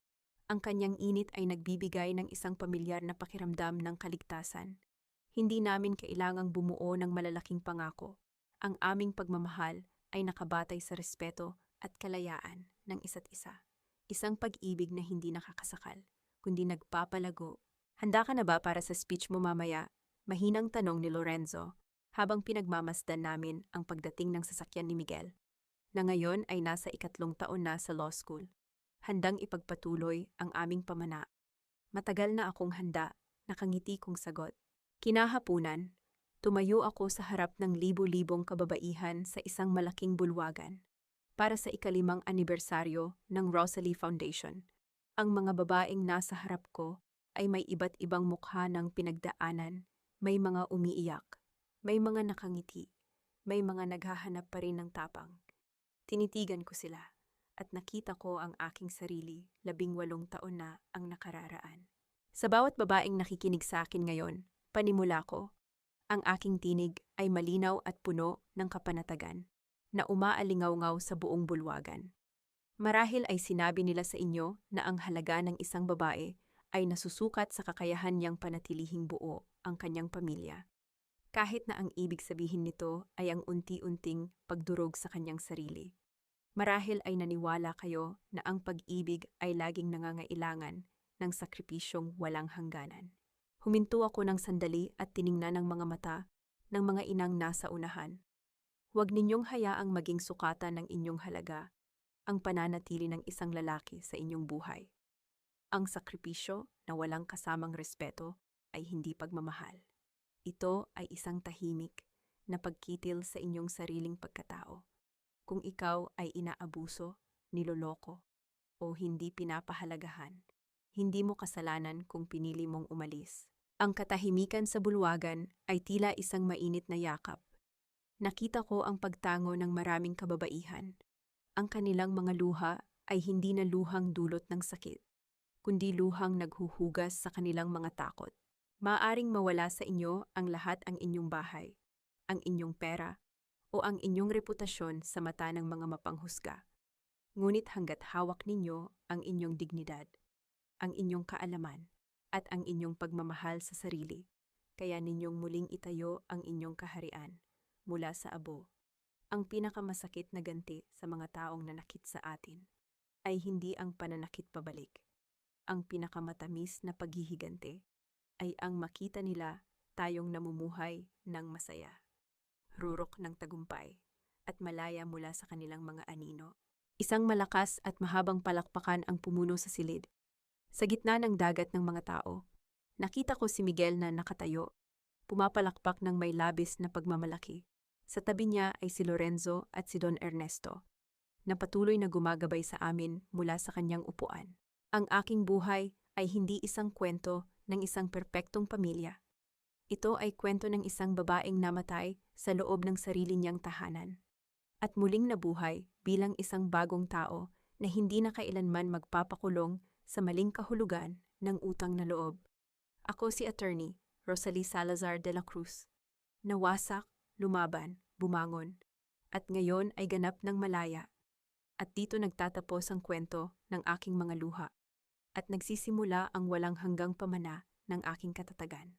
Ang kanyang init ay nagbibigay ng isang pamilyar na pakiramdam ng kaligtasan. Hindi namin kailangang bumuo ng malalaking pangako. Ang aming pagmamahal ay nakabatay sa respeto at kalayaan ng isa't isa. Isang pag-ibig na hindi nakakasakal, kundi nagpapalago. Handa ka na ba para sa speech mo mamaya? Mahinang tanong ni Lorenzo habang pinagmamasdan namin ang pagdating ng sasakyan ni Miguel, na ngayon ay nasa 3 taon na sa law school. Handang ipagpatuloy ang aming pamana. Matagal na akong handa, nakangiti kong sagot. Kinahapunan, tumayo ako sa harap ng libo-libong kababaihan sa isang malaking bulwagan para sa 5th anibersaryo ng Rosalie Foundation. Ang mga babaeng nasa harap ko ay may iba't ibang mukha ng pinagdaanan, may mga umiiyak, may mga nakangiti, may mga naghahanap pa rin ng tapang. Tinitigan ko sila at nakita ko ang aking sarili 18 taon na ang nakararaan. Sa bawat babaeng nakikinig sa akin ngayon, panimula ko, ang aking tinig ay malinaw at puno ng kapanatagan na umaalingaw-ngaw sa buong bulwagan. Marahil ay sinabi nila sa inyo na ang halaga ng isang babae ay nasusukat sa kakayahan niyang panatilihing buo ang kanyang pamilya. Kahit na ang ibig sabihin nito ay ang unti-unting pagdurog sa kanyang sarili. Marahil ay naniwala kayo na ang pag-ibig ay laging nangangailangan ng sakripisyong walang hangganan. Huminto ako ng sandali at tiningnan ang mga mata ng mga inang nasa unahan. Huwag ninyong hayaang maging sukatan ng inyong halaga ang pananatili ng isang lalaki sa inyong buhay. Ang sakripisyo na walang kasamang respeto ay hindi pagmamahal. Ito ay isang tahimik na pagkitil sa inyong sariling pagkatao. Kung ikaw ay inaabuso, niloloko, o hindi pinapahalagahan, hindi mo kasalanan kung pinili mong umalis. Ang katahimikan sa bulwagan ay tila isang mainit na yakap. Nakita ko ang pagtango ng maraming kababaihan. Ang kanilang mga luha ay hindi na luhang dulot ng sakit, kundi luhang naghuhugas sa kanilang mga takot. Maaring mawala sa inyo ang lahat ang inyong bahay, ang inyong pera, o ang inyong reputasyon sa mata ng mga mapanghusga. Ngunit hanggat hawak ninyo ang inyong dignidad, ang inyong kaalaman, at ang inyong pagmamahal sa sarili, kaya ninyong muling itayo ang inyong kaharian, mula sa abo. Ang pinakamasakit na ganti sa mga taong nanakit sa atin ay hindi ang pananakit pabalik. Ang pinakamatamis na paghihigante ay ang makita nila tayong namumuhay ng masaya, rurok ng tagumpay, at malaya mula sa kanilang mga anino. Isang malakas at mahabang palakpakan ang pumuno sa silid. Sa gitna ng dagat ng mga tao, nakita ko si Miguel na nakatayo, pumapalakpak ng may labis na pagmamalaki. Sa tabi niya ay si Lorenzo at si Don Ernesto, na patuloy na gumagabay sa amin mula sa kanyang upuan. Ang aking buhay ay hindi isang kwento ng isang perpektong pamilya. Ito ay kwento ng isang babaeng namatay sa loob ng sarili niyang tahanan at muling nabuhay bilang isang bagong tao na hindi na kailanman magpapakulong sa maling kahulugan ng utang na loob. Ako si Attorney Rosalie Salazar de la Cruz. Nawasak, lumaban, bumangon, at ngayon ay ganap ng malaya. At dito nagtatapos ang kwento ng aking mga luha. At nagsisimula ang walang hanggang pamana ng aking katatagan.